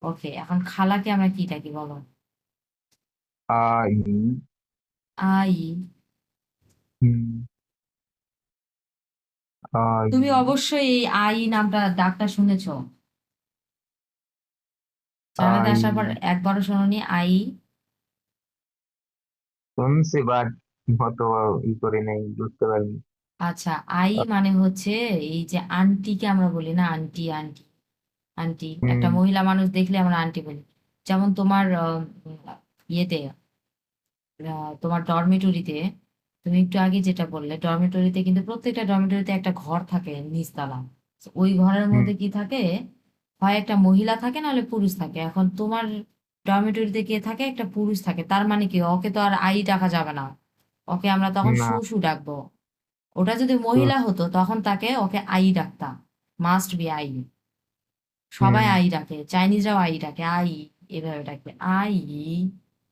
ওকে, এখন খালাকে আমরা কি ডাকি বলো? আই। আই। হুম। আই। তুমি অবশ্যই এই আই নামটা, ডাকটা শুনেছো। চায়নাতে আই আসার পর একবারও শোনোনি আই? শুনছি বাট অত করে নাই, বুঝতে পারিনি। আচ্ছা, আই মানে হচ্ছে এই যে আন্টিকে আমরা বলি না, আন্টি আন্টি আন্টি। একটা হুম। মহিলা মানুষ দেখলে আমরা আন্টি বলি। যেমন তোমার ইয়েতে, তোমার ডরমিটরিতে, তুমি একটু আগে যেটা বললে, ডরমিটরিতে কিন্তু প্রত্যেকটা ডরমিটরিতে একটা ঘর থাকে নিচতলা। তো ওই ঘরের হুম। মধ্যে কি থাকে? হয় একটা মহিলা থাকে, নাহলে পুরুষ থাকে। এখন তোমার ডরমিটরিতে কে থাকে? একটা পুরুষ থাকে। তার মানে কি, ওকে তো আর আই ডাকা যাবে না, ওকে আমরা তখন না। শু ডাকবো। ওটা যদি তো- মহিলা হতো তখন তাকে ওকে আই ডাকতাম। Must be I. সবাই হুম। আই ডাকে, চাইনিজরাও আই ডাকে, আই এভাবে ডাকবে, আই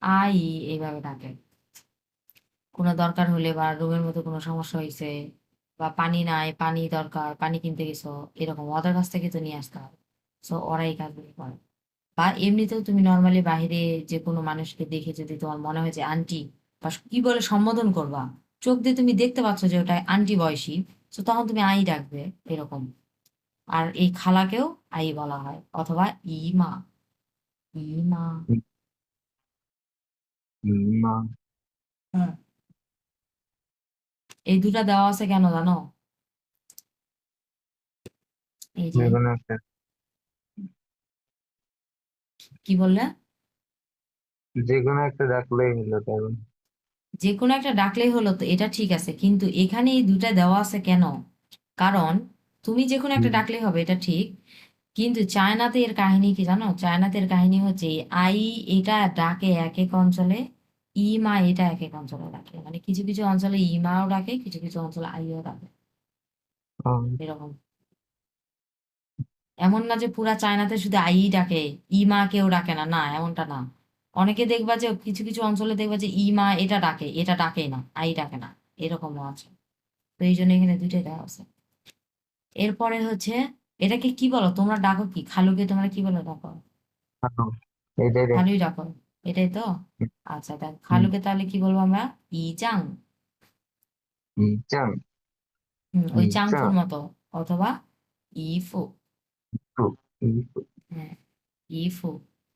আই এইভাবে ডাকে। কোনো দরকার হলে, বা রুমের মধ্যে কোনো সমস্যা হয়েছে, বা পানি নাই, পানি দরকার, পানি কিনতে গেছো, এরকম ওদের কাছ থেকে তো নিয়ে আসতে হবে। সো ওরা এই কাজগুলো করে। বা এমনিতেও তুমি নর্মালি বাইরে যে কোনো মানুষকে দেখে যদি তোমার মনে হয় যে আন্টি, বা কি বলে সম্বোধন করবা, চোখ দিয়ে তুমি দেখতে পাচ্ছ যে ওটা আন্টি বয়সী, তো তখন তুমি আই ডাকবে, এরকম। আর এই খালাকেও আই বলা হয়, অথবা ইমা। ইমা। মা। হুম। এই দুটা দেওয়া আছে কেন জানো? এই যে, যে কোনো একটা, কি বললে? যে কোনো একটা ডাকলেই হলো তখন। যে কোনো একটা ডাকলেই হলো, তো এটা ঠিক আছে, কিন্তু এখানে এই দুটা দেওয়া আছে কেন? কারণ তুমি যে কোনো একটা হুম। ডাকলেই হবে, এটা ঠিক। কিন্তু চায়নাতে এর কাহিনী কি জানো? চায়নাতে এর কাহিনী হচ্ছে আই এটা ডাকে এক এক অঞ্চলে, ইমা এটা এক এক অঞ্চলে ডাকে। মানে কিছু কিছু অঞ্চলে ইমাও ডাকে, কিছু কিছু অঞ্চলে আইও ডাকে, ও, এরকম। এমন না যে পুরা চায়নাতে শুধু আই ডাকে, ইমা কেউ ডাকে না, না এমনটা না। অনেকে দেখবা যে কিছু কিছু অঞ্চলে দেখবা যে ইমা এটা ডাকে, এটা ডাকে না, আই ডাকে না, এরকমও আছে। তো এই জন্য এখানে দুইটাই দেওয়া আছে। এরপরে হচ্ছে, এটাকে কি বলো তোমরা? ডাকো কি খালুকে? তোমরা কি বলো ডাকো? ভালো। এইটাই রে। খালুই ডাকো, এটাই তো। আচ্ছা, দেখ হুম। খালুকে তাহলে কি বলবো আমরা? ইজাং। ইচান। ওই চাংফুর ইচান। মতো। অথবা ইফু। টু। ই- হ্যাঁ, ইফু।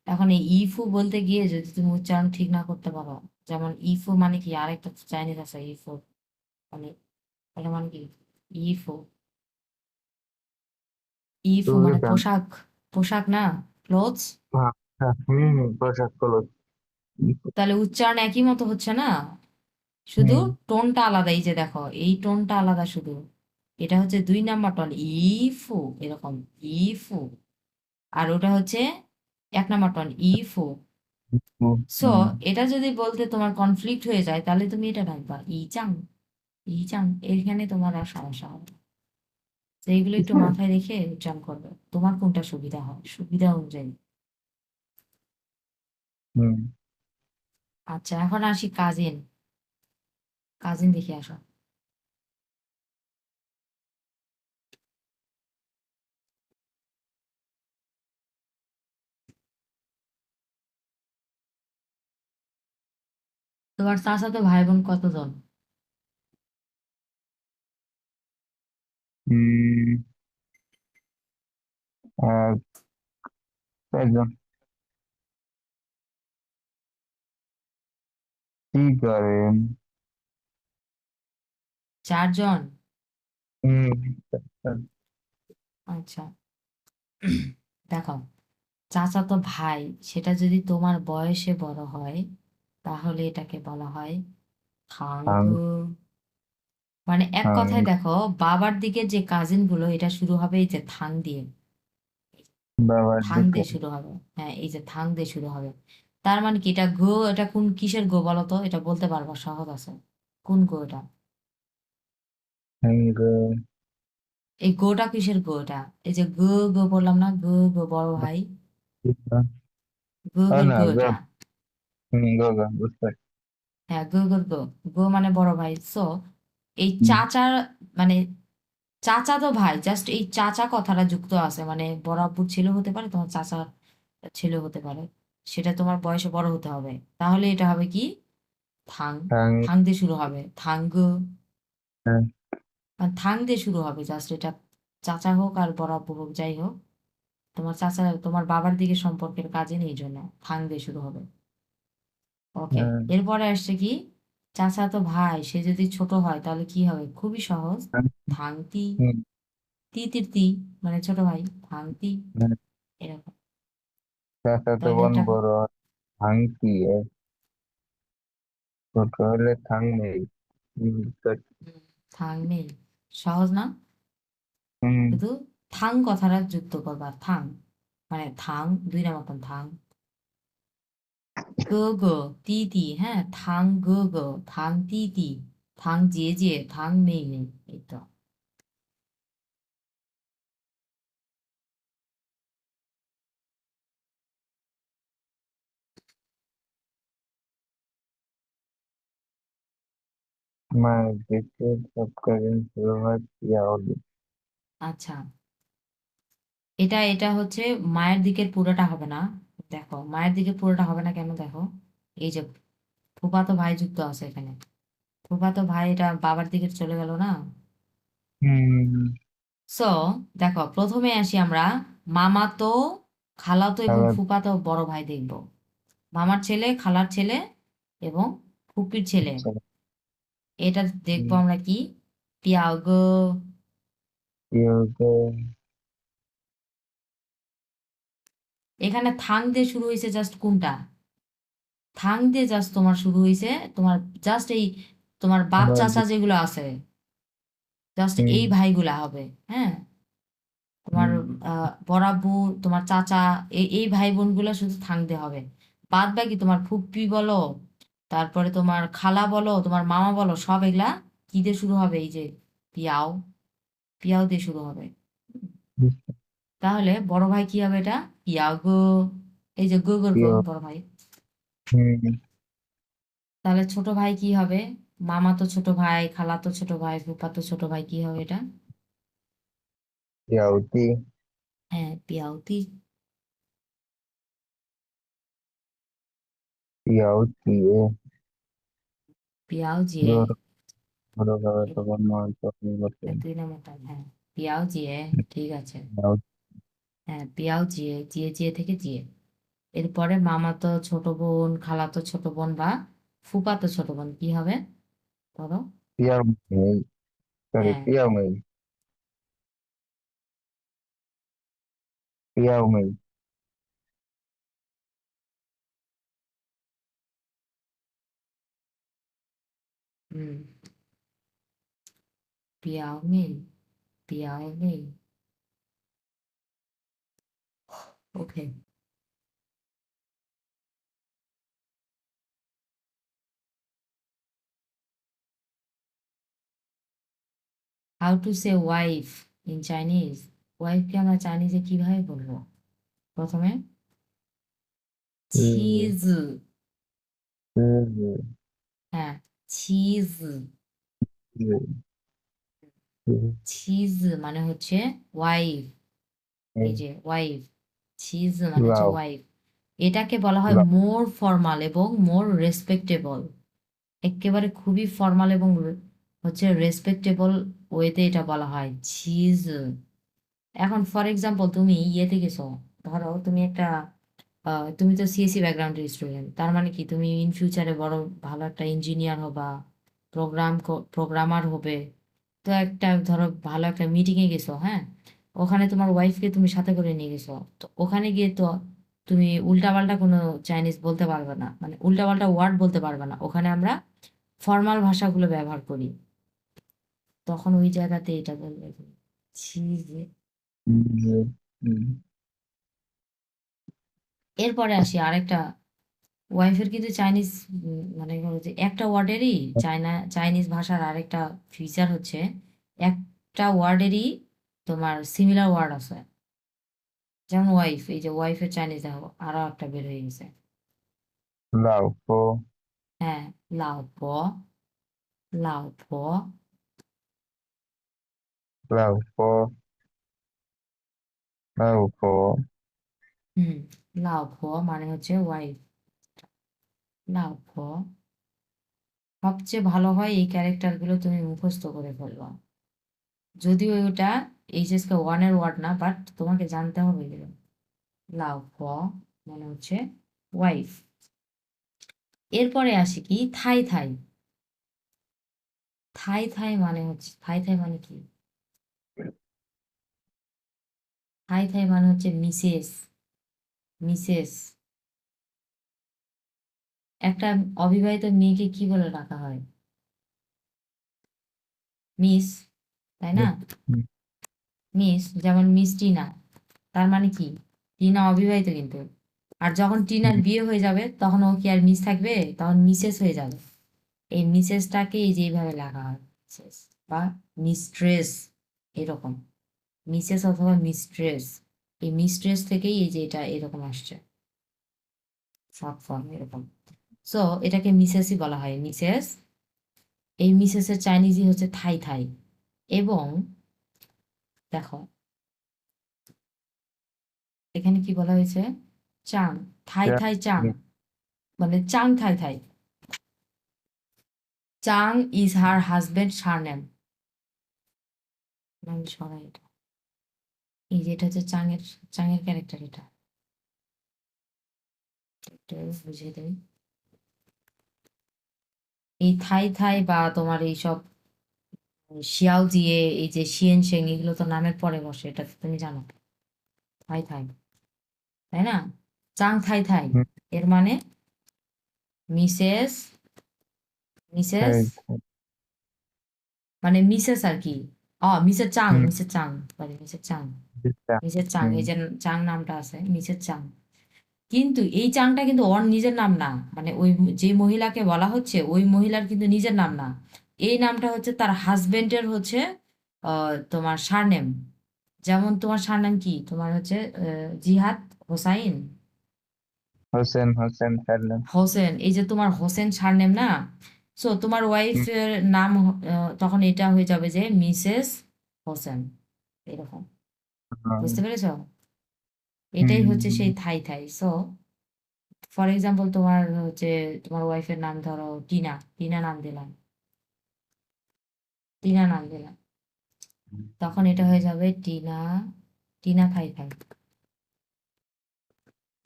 এখন এই ইফু বলতে গিয়ে যদি তুমি উচ্চারণ ঠিক না করতে পারো, যেমন ইফু মানে কি, আরেকটা চাইনিজ আছে ইফু, মানে এটা মানে কি? ইফু, ইফু মানে টুইটান। পোশাক। পোশাক না, ক্লোথস। হ্যাঁ। হ্যাঁ, পোশাক হলো। তাহলে উচ্চারণ একই মতো হচ্ছে না, শুধু হুম। টোনটা আলাদা। এই যে দেখো, এই টোনটা আলাদা শুধু। এটা হচ্ছে 2 নাম্বার টোন, ইফু, এরকম, ইফু। আর ওটা হচ্ছে 1 নাম্বার টোন, ইফু। হুম। সো এটা যদি বলতে তোমার কনফ্লিক্ট হয়ে যায়, তাহলে তুমি এটা রাখবা ইচাং। ইচাং, এখানে তোমার আর সমস্যা হবে না। তো এইগুলো একটু হুম। মাথায় রেখে উচ্চারণ করবে, তোমার কোনটা সুবিধা হয়, সুবিধা অনুযায়ী। হুম। আচ্ছা, এখন আসি কাজিন। কাজিন দেখে আসো। তোমার চাচাতো ভাই বোন কতজন? হুম। একজন। কি করেন? 4 জন? হুম। আচ্ছা, দেখো, চাচাতো ভাই, সেটা যদি তোমার বয়সে বড় হয়, তাহলে এটাকে বলা হয় আং। খাঙ্গু। মানে এক আং। কথায় দেখো, বাবার দিকে যে কাজিন গুলো, এটা শুরু হবে এই যে থাং দিয়ে। বাবার থাং দিকে। দিয়ে শুরু হবে। হ্যাঁ, এই যে থাং দিয়ে শুরু হবে। তার মানে কি এটা গো, এটা কোন কিসের গো বলো তো? এটা বলতে পারবা, সহজ আছে। কোন গো এটা? হ্যাঙ্গ। এই গোটা কিসের গো এটা? এই যে গো গো বললাম না, গো গো বড় ভাই, গো ও গোর না গো গো। এটা। গো গো বুঝতে পারছি। হ্যাঁ, গো গোর গো। গো মানে বড় ভাই। সো এই হুম, চাচার মানে চাচা তো ভাই, জাস্ট এই চাচা কথাটা যুক্ত আছে, মানে বড় আব্বুর ছেলে হতে পারে, তোমার চাচার ছেলে হতে পারে। সেটা তোমার বয়সে বড় হতে হবে। তাহলে এটা হবে কি? থাং। হ্যাং। থাং দিয়ে শুরু হবে, থাং গো। হ্যাঁ, মানে থাং দিয়ে শুরু হবে, জাস্ট এটা চাচা হোক আর বড় আব্বু হোক, যাই হোক, তোমার চাচা তোমার বাবার দিকে সম্পর্কের কাজে নেই, এই জন্য থাং দিয়ে শুরু হবে। ওকে। হ্যাঁ, এরপরে আসছে কি? চাচা তো ভাই, সে যদি ছোট হয় তাহলে কি হবে? খুবই সহজ। হ্যাঁ, থাংতি। হুম, তি তির তি, মানে ছোট ভাই, থাংতি। হ্যাঁ। এরকম। চাচাতো তাহলে বোন এটা বড় হয় থাংকি এ, ছোট হলে থাং নেই। থাং নেই। সহজ না? হুম, শুধু থাং কথাটা যুক্ত করবা, থাং মানে থাং, দুই না মতন থাং। গো গো, তি তি, হ্যাঁ, থাং গো গো, থাং তি তি, থাং জে জে, থাং মেই মেই, এই তো। মায়ের দিকে সব কাজে শুরু হয় ইয়া হলি। আচ্ছা, এটা এটা হচ্ছে মায়ের দিকের পুরোটা হবে না। দেখো, মায়ের দিকে পুরোটা হবে না কেন, দেখো, এই যে ফুফাতো ভাই যুক্ত আছে এখানে। ফুফাতো ভাই এটা বাবার দিকে চলে গেল না? হুম। সো দেখো, প্রথমে আসি আমরা মামাতো, খালাতো এবং আবার ফুফাতো বড় ভাই দেখব। মামার ছেলে, খালার ছেলে এবং ফুপির ছেলে। আচ্ছা। এটা দেখবো হুম, আমরা কি? পিয়াগো। ইয়োগে। এখানে থাং দিয়ে শুরু হয়েছে জাস্ট কোনটা? থাং দিয়ে জাস্ট তোমার শুরু হয়েছে, তোমার জাস্ট এই তোমার বাপ আবার চাচা যেগুলো আছে, জাস্ট হুম, এই ভাইগুলা হবে। হ্যাঁ, তোমার হুম, বড় আব্বু, তোমার চাচা, এই ভাই বোনগুলো শুধু থাং দিয়ে হবে। বাদ বাকি তোমার ফুপ্পি বলো, তারপরে তোমার খালা বলো, তোমার মামা বলো, সব এগুলা কি দিয়ে শুরু হবে? এই যে পিয়াও, পিয়াও দিয়ে শুরু হবে। বুঝতে তাহলে বড় ভাই কি হবে? এটা পিয়াও গো। এই যে গো গোর গো, ইয়ো। বড় ভাই। হুম, তাহলে ছোট ভাই কি হবে? মামা তো ছোট ভাই, খালা তো ছোট ভাই, ফুফা তো ছোট ভাই, কি হবে এটা? ইয়াওতি। হ্যাঁ, পিয়াউতি। ইয়াওতি এ। পিয়াও জিয়ে। বড় বড় ভাবে তখন নয় তখন বলতে। দুই নাম্বারটা, হ্যাঁ, পিয়াও জিয়ে। ঠিক আছে। ইয়াওতি। হ্যাঁ, পিয়াও জিয়ে, জিয়ে জিয়ে থেকে জিয়ে। এরপরে মামা তো ছোট বোন, খালা তো ছোট বোন বা ফুপা তো ছোট বোন, কি হবে বলো? পিয়াও মেই। সরি হ্যাঁ, পিয়াও মেই। পিয়াও মেই। হুম, পিয়াও মেই, পিয়াও মেই। Okay. How to say wife in Chinese? ওয়াইফকে আমরা চাইনিজে কিভাবে বলবো? প্রথমে চিজ। হ্যাঁ, চিজ। চিজ মানে হচ্ছে ওয়াইফ। এই যে ওয়াইফ, চিজ মানে হচ্ছে লাও। ওয়াইফ। এটাকে বলা হয় মোর ফর্মাল এবং মোর রেসপেক্টেবল। একেবারে খুবই ফর্মাল এবং হচ্ছে রেসপেক্টেবল ওয়েতে এটা বলা হয় চিজ। এখন ফর এক্সাম্পল তুমি ইয়েতে গেছো, ধরো তুমি একটা তুমি তো সিএসসি ব্যাকগ্রাউন্ডের স্টুডেন্ট, তার মানে কি তুমি ইন ফিউচারে বড় ভালো একটা ইঞ্জিনিয়ার হবা, প্রোগ্রামার হবে। তো একটা ধরো ভালো একটা মিটিংয়ে গেছো, হ্যাঁ, ওখানে তোমার ওয়াইফকে তুমি সাথে করে নিয়ে গেছো। তো ওখানে গিয়ে তো তুমি উল্টাপাল্টা কোনো চাইনিজ বলতে পারবে না, মানে উল্টাপাল্টা ওয়ার্ড বলতে পারবে না। ওখানে আমরা ফর্মাল ভাষাগুলো ব্যবহার করি। তখন ওই জায়গাতে এটা বলবে, ছি যে। এরপরে আসি আরেকটা ওয়াইফের কিন্তু চাইনিজ মানে হলো যে একটা ওয়ার্ডেরই চাইনিজ ভাষার আরেকটা ফিচার হচ্ছে একটা ওয়ার্ডেরই তোমার সিমিলার ওয়ার্ড আছে। যেমন ওয়াইফ, এই যে ওয়াইফের চাইনিজ দেখো আরো একটা বের হয়ে গেছে। 老婆 হ্যাঁ, লাও লাও 老婆老婆 হুম, লাও মানে হচ্ছে ওয়াইফ। লাও সবচেয়ে ভালো হয় এই ক্যারেক্টারগুলো তুমি মুখস্থ করে ফেলবা। যদিও ওটা এইচএসকে ওয়ানের ওয়ার্ড না, বাট তোমাকে জানতে হবে এগুলো। লাও মানে হচ্ছে ওয়াইফ। এরপরে আসি কি থাই থাই। থাই থাই মানে কি? থাই থাই মানে হচ্ছে মিসেস। মিসেস একটা অবিবাহিত মেয়েকে কি বলে ডাকা হয়? মিস, তাই না? মিস, যেমন মিস টিনা, তার মানে কি টিনা অবিবাহিত কিন্তু। আর যখন টিনার বিয়ে হয়ে যাবে তখন ও কি আর মিস থাকবে? তখন মিসেস হয়ে যাবে। এই মিসেসটাকে এই যে এইভাবে লেখা হয়, মিসেস বা মিস্ট্রেস, এরকম। মিসেস অথবা মিস্ট্রেস, এই মিস্ট্রেস থেকেই এই যে এটা এরকম আসছে, শর্ট ফর্ম এরকম। সো এটাকে মিসেসই বলা হয়, মিসেস। এই মিসেসের চাইনিজই হচ্ছে থাই থাই। এবং দেখো এখানে কি বলা হয়েছে, চাং, থাই থাই চাং, মানে চাং থাই থাই। চাং ইজ হার হাজবেন্ড সারনেম। আমি সরাই এটা, এই যে এটা হচ্ছে চাঙের, চাঙের ক্যারেক্টার। এটা একটু বুঝিয়ে দেই। এই থাই থাই বা তোমার এইসব শিয়াও জিয়ে, এই যে শিয়েন শেং, এগুলো তো নামের পরে বসে, এটা তো তুমি জানো। থাই থাই, তাই না? চাং থাই থাই এর মানে মিসেস, মিসেস মানে মিসেস আর কি। মিসেস চাং, মিসেস চাং, সরি মিসেস চাং। মিসেস চাং, এই যে চাং নামটা আছে, মিসেস চাং। কিন্তু এই চাংটা কিন্তু ওর নিজের নাম না, মানে ওই যে মহিলাকে বলা হচ্ছে ওই মহিলার কিন্তু নিজের নাম না। এই নামটা হচ্ছে তার হাজবেন্ডের হচ্ছে তোমার সারনেম। যেমন তোমার সারনেম কি, তোমার হচ্ছে জিহাদ হোসাইন, হোসেন হোসেন ফেরনান হোসেন, এই যে তোমার হোসেন সারনেম না। সো তোমার ওয়াইফের নাম তখন এটা হয়ে যাবে যে মিসেস হোসেন, এরকম। বুঝতে পেরেছো? এটাই হচ্ছে সেই থাই থাই। সো ফর এক্সাম্পল তোমার হচ্ছে তোমার ওয়াইফের নাম ধরো টিনা, টিনা নাম দিলাম, টিনা নাম দিলাম, তখন এটা হয়ে যাবে টিনা, টিনা থাই থাই,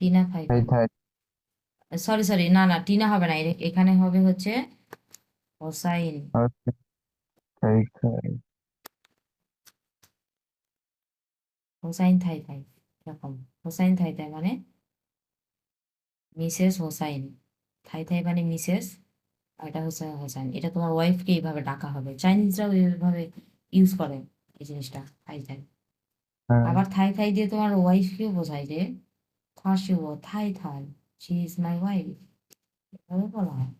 টিনা থাই থাই থাই। থাই সরি সরি, না না, টিনা হবে না, এখানে হবে হচ্ছে হোসাইন। থাই থাই হোসাইন থাই থাই, এরকম। হোসাইন থাই থাই মানে মিসেস হোসাইন, থাই থাই মানে মিসেস, আর এটা হচ্ছে হোসাইন। এটা তোমার ওয়াইফকে এইভাবে ডাকা হবে, চাইনিজরাও এইভাবে ইউজ করে এই জিনিসটা, থাই থাই। আবার থাই থাই দিয়ে তোমার ওয়াইফকেও বোঝায় যে থাশিও থাই থাই, শি ইজ মাই ওয়াইফ, এভাবে বলা হয়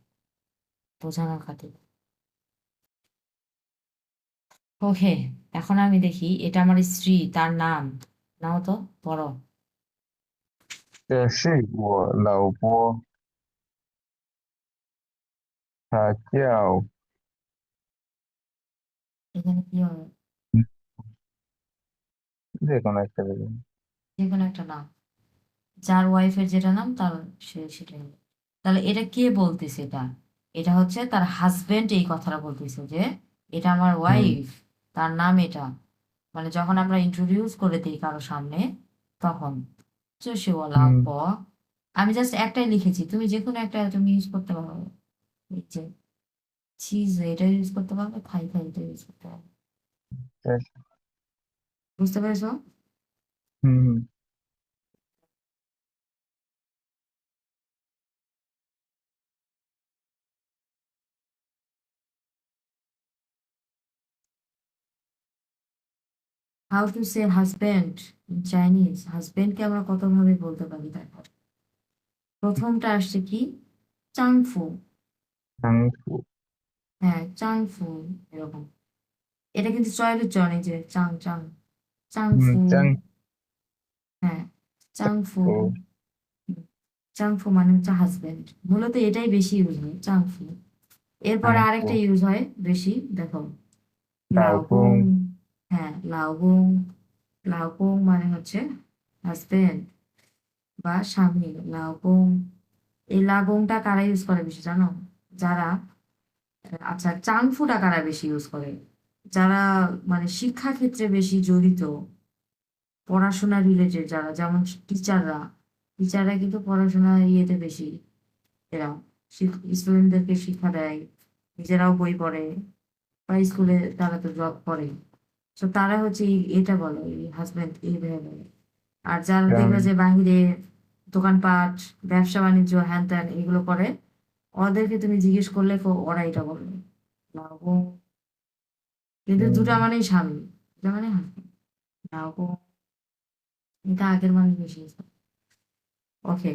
বোঝানোর খাতির। ওকে, এখন আমি দেখি, এটা আমার স্ত্রী, তার নাম নাও তো, পড়ো। 这是我老婆，她叫এখানে কি হবে? যে কোনো একটা দেবেন যে কোনো একটা নাম, যার ওয়াইফের যেটা নাম তার সেটাই হবে। তাহলে এটা কে বলতেছে? এটা এটা হচ্ছে তার হাজবেন্ড এই কথাটা বলতেছে যে এটা আমার হুম ওয়াইফ, তার নাম এটা। মানে যখন আমরা ইন্ট্রোডিউস করে দিই কারো সামনে, তখন চষিওয়ালা হুম প, আমি জাস্ট একটাই লিখেছি, তুমি যে কোনো একটা তুমি ইউজ করতে পারো। এই যে চিজ, এটা ইউজ করতে পারবে, থাই থাই এটা ইউজ করতে পারবে। বেশ, বুঝতে পেরেছো? হুম how to say husband in Chinese. হাজব্যান্ডকে আমরা কত ভাবে বলতে পারি দেখো। প্রথমটা আসছে কি চাংফু। চাংফু। হ্যাঁ চাংফু, এরকম। এটা কিন্তু চয়ের উচ্চারণ, এই যে চাং চাং, চাংফু। চাং হ্যাঁ চাংফু। ও চাংফু মানে হচ্ছে হাজবেন্ড, মূলত এটাই বেশি ইউজ হয়, চাংফু। এরপরে চাংফু আরেকটা ইউজ হয় বেশি, দেখো, লাওগং। লাওপুং হ্যাঁ লাওগং। লাওগং মানে হচ্ছে হাজবেন্ড বা স্বামী, লাওগং। এই লাগংটা কারা ইউজ করে বেশি জানো? যারা, আচ্ছা চাংফুটা কারা বেশি ইউজ করে? যারা মানে শিক্ষা ক্ষেত্রে বেশি জড়িত, পড়াশোনা রিলেটেড যারা, যেমন টিচাররা। টিচাররা কিন্তু পড়াশোনা ইয়েতে বেশি, এরা স্টুডেন্টদেরকে শিক্ষা দেয়, নিজেরাও বই পড়ে, বা স্কুলে তারা তো জব করে। তো তারা হচ্ছে এটা বলে, হাজবেন্ড এইভাবে বলে। আর যারা চাং দেখবে যে বাহিরে দোকানপাট, ব্যবসা বাণিজ্য, হ্যান ত্যান এগুলো করে, ওদেরকে তুমি জিজ্ঞেস করলে ওরা এটা বলবে, লাও। কিন্তু দুটা মানেই স্বামী, দুটা মানে হাজবেন্ড। লাও, এটা আগের মানুষ বেশি। ওকে,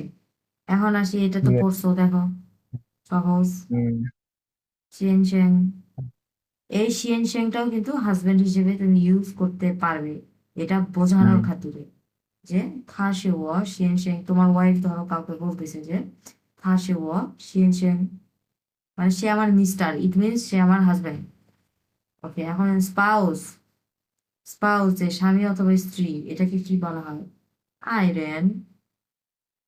এখন আসি, এটা তো পড়ছো দেখো, সহজ। শিয়েন শ্যাং। এই শিয়েন শ্যাংটাও কিন্তু হাজবেন্ড হিসেবে তুমি ইউজ করতে পারবে, এটা বোঝানোর খাতিরে। যে থা সে ও শিয়েন শ্যাং, তোমার ওয়াইফ ধরো কাউকে বলতেছে যে থা সে ও শিয়েন শ্যাং, মানে সে আমার মিস্টার, ইট মিনস সে আমার হাজবেন্ড। ওকে, এখন স্পাউস। স্পাউস যে স্বামী অথবা স্ত্রী, এটাকে কি বলা হয়? আইরেন।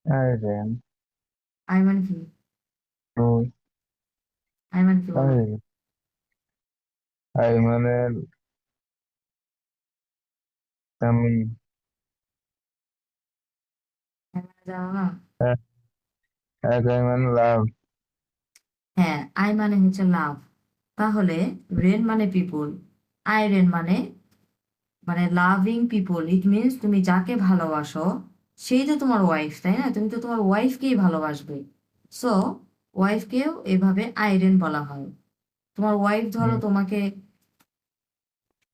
আইরেন আই মানে কি? ও আই মানে কি বলো? আই আই মানে আমি আই মানে জানো না? এক আই মানে লাভ। হ্যাঁ, আই মানে হচ্ছে লাভ। তাহলে রেন মানে পিপুল, আইরেন মানে মানে লাভিং পিপল, ইট মিনস তুমি যাকে ভালোবাসো সেই তো তোমার ওয়াইফ, তাই না? তুমি তো তোমার ওয়াইফকেই ভালোবাসবে। সো ওয়াইফকেও এভাবে আইরেন বলা হয়। তোমার ওয়াইফ ধরো তোমাকে,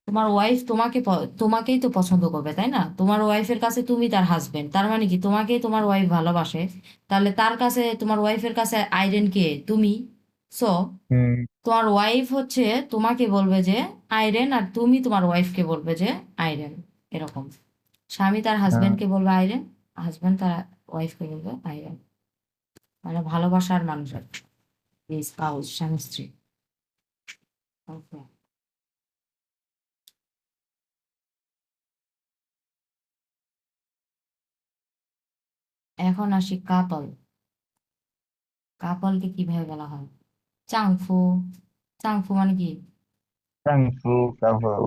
তোমার ওয়াইফ তোমাকে তোমাকেই তো পছন্দ করবে, তাই না? তোমার ওয়াইফের কাছে তুমি তার হাজবেন্ড, তার মানে কি তোমাকেই তোমার ওয়াইফ ভালোবাসে। তাহলে তার কাছে, তোমার ওয়াইফের কাছে আইরেন কে? তুমি। সো তোমার ওয়াইফ হচ্ছে তোমাকে বলবে যে আইরেন, আর তুমি তোমার ওয়াইফকে বলবে যে আইরেন, এরকম। স্বামী তার হাজবেন্ডকে বলবে আইরেন, হাজবেন্ড তার ওয়াইফকে বলবে আইরেন। মানে ভালোবাসার মানুষ আর কি, এই স্পাউস, স্বামী স্ত্রী। ওকে, এখন আসি কাপল। কাপলকে কিভাবে বলা হয়? চাংফু। চাংফু মানে কি? চাংফু কাপল।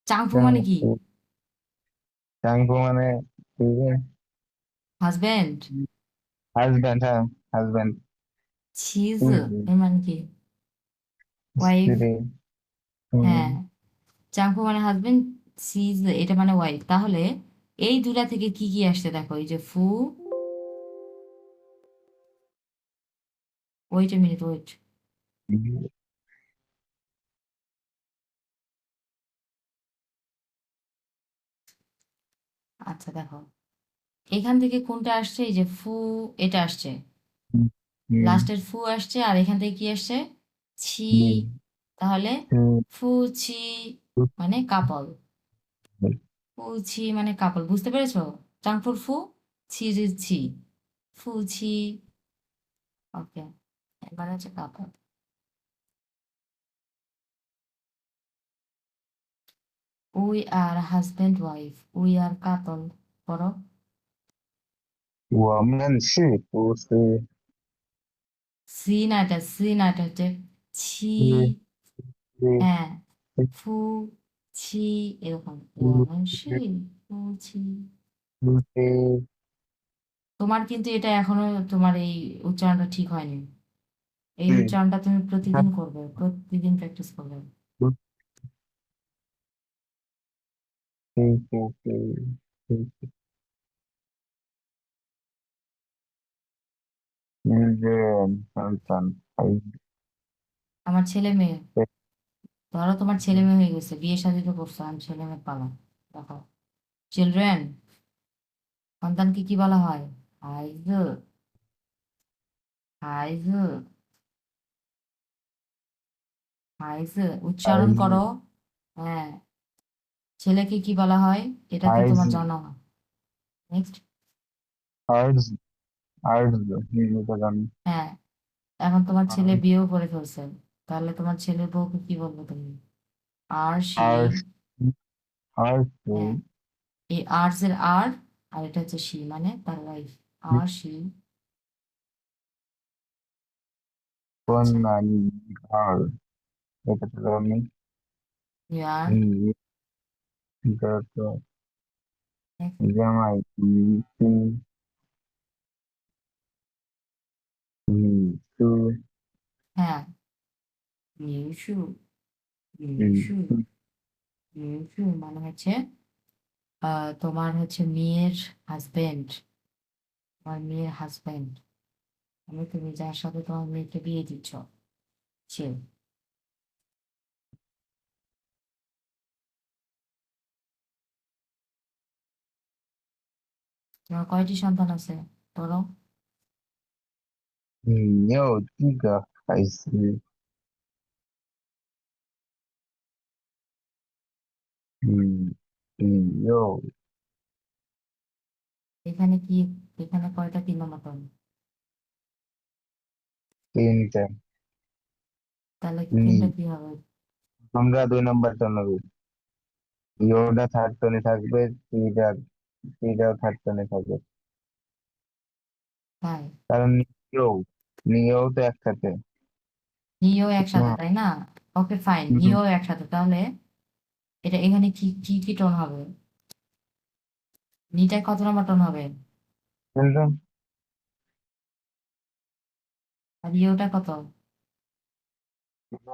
চাংফু মানে কি? চাংফু চাংফু মানে হাজবেন্ড। হাজব্যান্ড, হ্যাঁ হাজব্যান্ড। চিজ, এর মানে কি? ওয়াইফ। স্ত্রী। হুম, হ্যাঁ, চাংফু মানে হাজবেন্ড, চিজ এটা মানে ওয়াইফ। তাহলে এই দুটা থেকে কি কি আসছে দেখো, এই যে ফু, ওয়েট এ মিনিট, ওয়েট। আচ্ছা দেখো, এখান থেকে কোনটা আসছে? এই যে ফু, এটা আসছে, লাস্টের ফু আসছে, আর এখান থেকে কি আসছে? ছি। তাহলে ফু ছি মানে কাপল। ফু ছি মানে কাপল, বুঝতে পেরেছো? চাংফুর ফু, ছি জি ছি, ফু ছি। ওকে, এবার হচ্ছে couple. We are husband wife, we are couple. করো। 我们是不是 সি না, এটা সি না, এটা হচ্ছে ছি। 是 হ্যাঁ, ফু ছি, এরকম। ওয়ান সি, ফু ছি। 是 তোমার কিন্তু এটা এখনো, তোমার এই উচ্চারণটা ঠিক হয়নি। এই 是 উচ্চারণটা তুমি প্রতিদিন করবে, প্রতিদিন প্র্যাকটিস করবে। 是 সন্তান। আমার ছেলে মেয়ে, ধরো তোমার ছেলে মেয়ে হয়ে গেছে, বিয়ে শাদী তো করছো, আমি ছেলে মেয়ে পালা। দেখো, চিলড্রেন, সন্তানকে কি বলা হয়? হাইজে, হাইজে, হাইজে উচ্চারণ Eisen, করো। হ্যাঁ, ছেলেকে কি বলা হয় এটা তো তোমার Eisen, জানা। নেক্সট। Hertz, Hertz, এটা জানি। হ্যাঁ, এখন তোমার ছেলে Hertz, বিয়েও করে ফেলছে, তাহলে তোমার ছেলের বউকে কি বলবো তুমি? আর সি। Hertz, Hertz, হ্যাঁ, এই আর্টস এর আর, আর এটা হচ্ছে সি মানে তার ওয়াইফ। আর সি। আচ্ছা, Konani, আর এটা তো জানি। You are. এটা তো জামাই, কি, টু, হ্যাঁ, মিউসু, মিউসু, মিউসু মানে হচ্ছে তোমার হচ্ছে মেয়ের হাজবেন্ড, তোমার মেয়ের হাজবেন্ড মানে তুমি যার সাথে তোমার মেয়েকে বিয়ে দিচ্ছ, সে। তোমার কয়টি সন্তান আছে বলো? 你有几个孩子？你有এখানে কি, এখানে কয়টা তিন নম্বর টার্ম? তিনটা। তাহলে তিনটা নি, কি হবে? তোমরা 2 নম্বরটা নেবে। ইয়োটা থার্ড টোনে থাকবে, থ্রিটাও থার্ড টোনে থাকবে। তাই? কারণ নিয়েও, নিয়েও তো একসাথে। নিও একসাথে হুম, তাই না? ওকে ফাইন, হুম, নিও একসাথে, তাহলে এটা এখানে কি কি কি টোন হবে? নিটা কত নম্বর টোন হবে? কিন্তু আর ইওটা কত?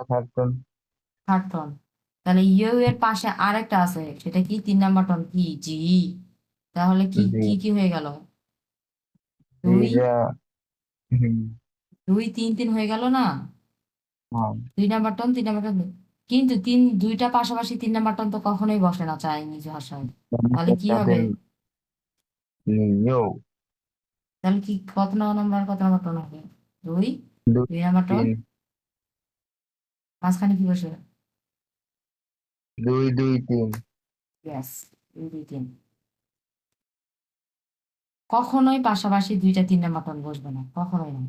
Third tone. Third tone. তাহলে ইউ এর পাশে আরেকটা আছে, সেটা কি তিন নম্বর টোন, কি জি? তাহলে কি জি, কি কি হয়ে গেল? দুই, জিরা, হুম, দুই তিন তিন হয়ে গেল না? হ্যাঁ, দুই নাম্বার টোন, তিন নাম্বার টোন। কিন্তু তিন দুইটা পাশাপাশি তিন নাম্বার টোন তো কখনোই বসে না চাইনিজ ভাষায়। তাহলে কি একসাথে হবে? নিয়েও তাহলে কি কত নম্বর কত নম্বর টোন হবে? দুই, দুই, দুই নাম্বার টোন। তিন, মাঝখানে কি বসে? দুই, দুই, তিন। ইয়েস, দুই দুই তিন। কখনোই পাশাপাশি দুইটা তিন নাম্বার টোন বসবে না, কখনোই না।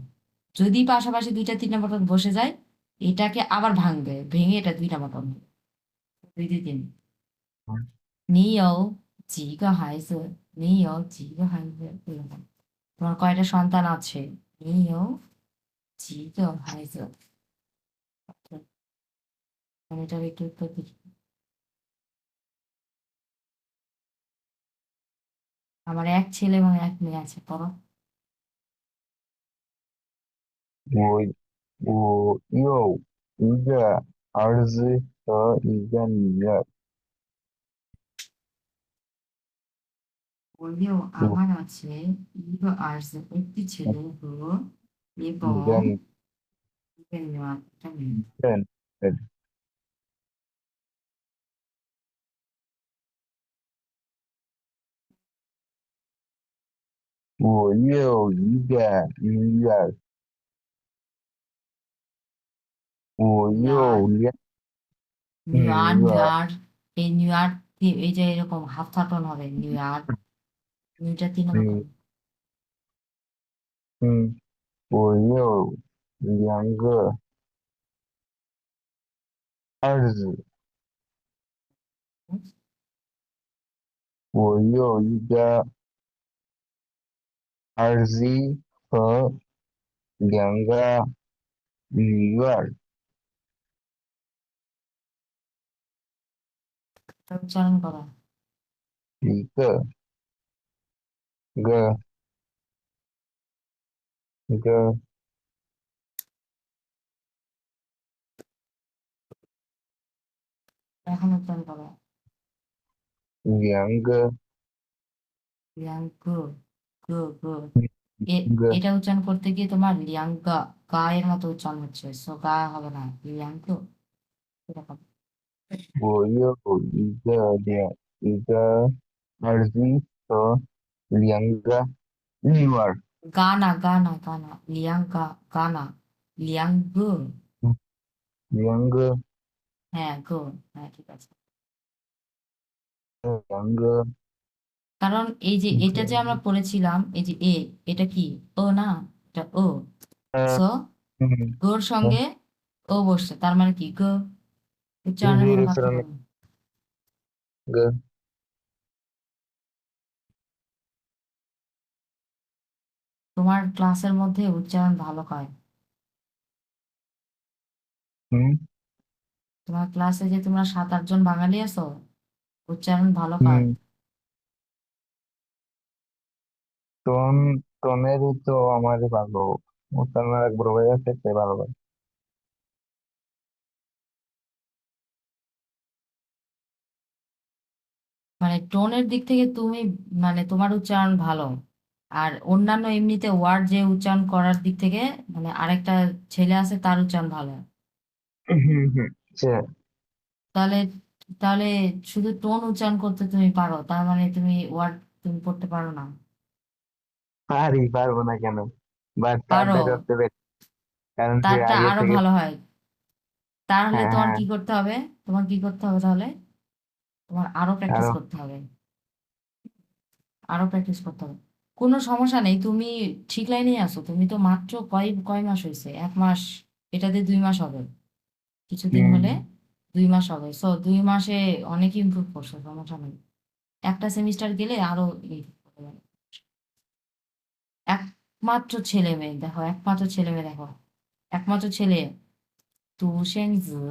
যদি পাশাপাশি দুইটা তিন নাম্বার টোন বসে যায়, এটাকে আবার ভাঙবে, ভেঙে এটা দুই নাম্বার টোন হবে। দুই দুই তিন। 你有几个孩子？你有几个孩子？এরকম। তোমার কয়টা সন্তান আছে? 你有几个孩子？আমি এটার একটু উত্তর দিই। আমার এক ছেলে এবং এক মেয়ে আছে, পড়ো। 我有一个儿子和一个女儿。বললেও我 আমার আছে ইগো আর্টস, একটি ছেলে হলো এবং 一个 একটা মেয়ে, একটা মেয়ে। 人，我有一个女儿，我নিউয়ার,有两নিউয়ার,女儿，নিউয়ার। এই নিউয়ার, এই যে এরকম হাফ থাটন হবে নিউয়ার, নিউটা তিন রকম।嗯我有2个儿子，我有一个儿子和2个女儿，উচ্চারণ করো।一个一个এখন উচ্চারণ করো। 2个 লিয়াঙ্গু, গু গু। 一个，এটা উচ্চারণ করতে গিয়ে তোমার লিয়াঙ্গা, গা এর মতো উচ্চারণ হচ্ছে, সো গা হবে না, লিয়াঙ্গু এরকম।我有一个儿子和2个 লিভার, গানা গানা গানা লিয়াঙ্গা গানা লিয়াঙ্গু ইয়াং, হ্যাঁ গো হ্যাঁ ঠিক আছে। ইয়াং, কারণ এই যে এটা যে আমরা পড়েছিলাম এই যে এটা কি ও না, এটা ও, সো গোর সঙ্গে ও বসছে তার মানে কি গো, উচ্চারণে কোনো পার্থক্য নেই। তোমার ক্লাসের মধ্যে উচ্চারণ ভালো হয়। তোমার ক্লাসে যে তোমরা 7-8 জন বাঙালি আছো, উচ্চারণ ভালো হয়। টোন, টোনেরই তো আমারই ভালো, মুসলমান একবার হয়ে গেছে সে ভালো ভাই। মানে টোনের দিক থেকে তুমি মানে তোমার উচ্চারণ ভালো, আর অন্যান্য এমনিতে ওয়ার্ড যে উচ্চারণ করার দিক থেকে মানে আরেকটা ছেলে আছে তার উচ্চারণ ভালো। হুম হুম, সে তাহলে তাহলে শুধু টোন উচ্চারণ করতে তুমি পারো, তার মানে তুমি ওয়ার্ড তুমি পড়তে পারো না? পারবো না কেন, বাট পারো, তারটা করতে পারি, কারণ সে তারটা আগে আরো থেকে। ভালো হয়। তাহলে হ্যাঁ তোমার হ্যাঁ, কি করতে হবে? তোমার কি করতে হবে তাহলে? তোমার আরো প্র্যাকটিস আরো। করতে হবে, আরো প্র্যাকটিস করতে হবে। কোনো সমস্যা নেই, তুমি ঠিক লাইনেই আছো। তুমি তো মাত্র কয় কয় মাস হয়েছে, 1 মাস, এটাতে 2 মাস হবে, কিছুদিন হুম, হলে 2 মাস হবে। সো 2 মাসে অনেক ইমপ্রুভ করছো, সমস্যা নেই। একটা সেমিস্টার গেলে আরো improve করতে পারবে। একমাত্র ছেলে মেয়ে দেখো, একমাত্র ছেলে মেয়ে দেখো, একমাত্র ছেলে তুশেংজু,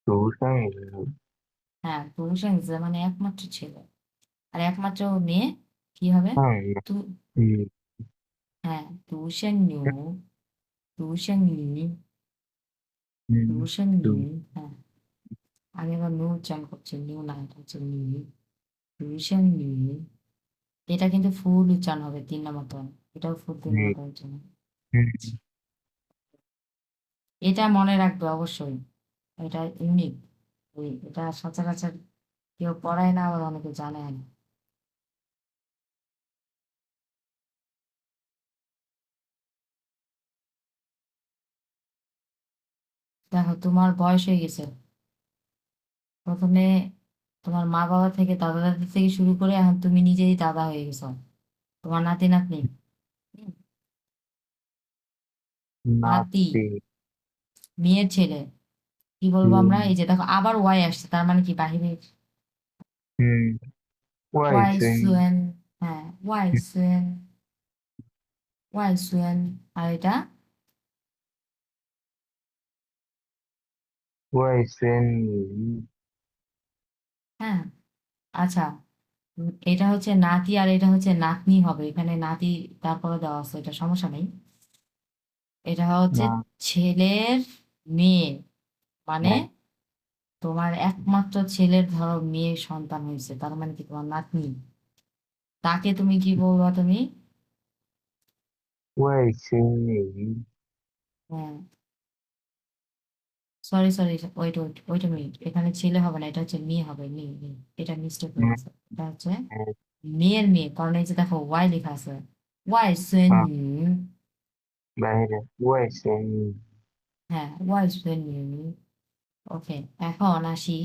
独生子，হ্যাঁ তুশেংজু মানে একমাত্র ছেলে, আর একমাত্র মেয়ে কি হবে? 上，তু, 嗯 হ্যাঁ তুশেংনু, তুশেংনি, 嗯，তুশেংনি, 独 হ্যাঁ আমি আবার নু উচ্চারণ করছি, নিউ না, এটা হচ্ছে নি, তুশেংনি। এটা কিন্তু ফুল উচ্চারণ হবে 3 নম্বর টোন, এটাও ফুল 3 নম্বর 嗯 টোন উচ্চারণ হবে। 嗯 এটা মনে রাখবে অবশ্যই, এটা ইউনিক, এটা সচরাচর কেউ পড়ায় না, আবার অনেকে জানে না। দেখো তোমার বয়স হয়ে গেছে, প্রথমে তোমার মা বাবা থেকে দাদা দাদি থেকে শুরু করে এখন তুমি নিজেই দাদা হয়ে গেছো, তোমার নাতি নাতনি, হুম, নাতি, ，নাতি， মেয়ের ছেলে, কি বলবো আমরা? এই 嗯 যে দেখো আবার ওয়াই আসছে, তার মানে কি বাহিরে 嗯，外 ওয়াই 孙，সুয়েন, হ্যাঁ ওয়াই সুয়েন, ওয়াই সুয়েন, আর এটা 外孙女，হ্যাঁ আচ্ছা, এটা হচ্ছে নাতি আর এটা হচ্ছে নাতনি হবে, এখানে নাতি তারপরে দেওয়া আছে, এটা সমস্যা নেই। এটা হচ্ছে 那 ছেলের মেয়ে, মানে 那 তোমার একমাত্র ছেলের ধরো মেয়ে সন্তান হয়েছে, তার মানে কি তোমার নাতনি, তাকে তুমি কি বলবা তুমি? 外孙女，হ্যাঁ sorry sorry, wait wait wait minute, এখানে ছেলে হবে না, এটা হচ্ছে মেয়ে হবে, মেয়ে মেয়ে। এটা মিস্টেক হয়ে 嗯 গেছে, এটা হচ্ছে 嗯 মেয়ের মেয়ে, কারণ এই যে দেখো ওয়াই লেখা আছে, ওয়াই সুয়েন 啊，নু, 来的外孙女，হ্যাঁ ওয়াই সুয়েন নু। ওকে, এখন আসি,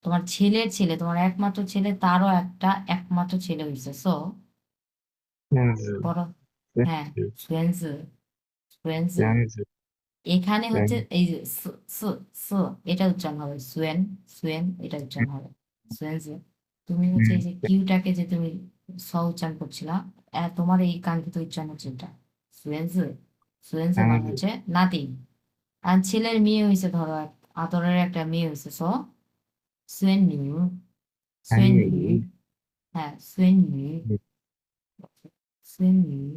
তোমার ছেলের ছেলে, তোমার একমাত্র ছেলে, তারও একটা একমাত্র ছেলে হয়েছে, সো 孙子，বড়, 孙 হ্যাঁ 子，সুয়েনজু, সুয়েনজু।孙子，এখানে হচ্ছে 孙，এই যে সু, এটা উচ্চারণ হবে সুয়েন, সুয়েন এটা উচ্চারণ হবে সুয়েনজু। তুমি হচ্ছে এই 嗯 যে কিউটাকে যে তুমি স উচ্চারণ করছিলা, তোমার এই কাঙ্ক্ষিত উচ্চারণ হচ্ছে এটা সুয়েনজু, সুয়েনজু মানে 孙子，হচ্ছে নাতি। আর ছেলের মেয়ে হয়েছে ধরো আদরের একটা মেয়ে হয়েছে, সো সুয়েন নিউ, 孙 সুয়েন নিউ, 女，হ্যাঁ সুয়েন নিউ, 嗯 সুয়েন নিউ।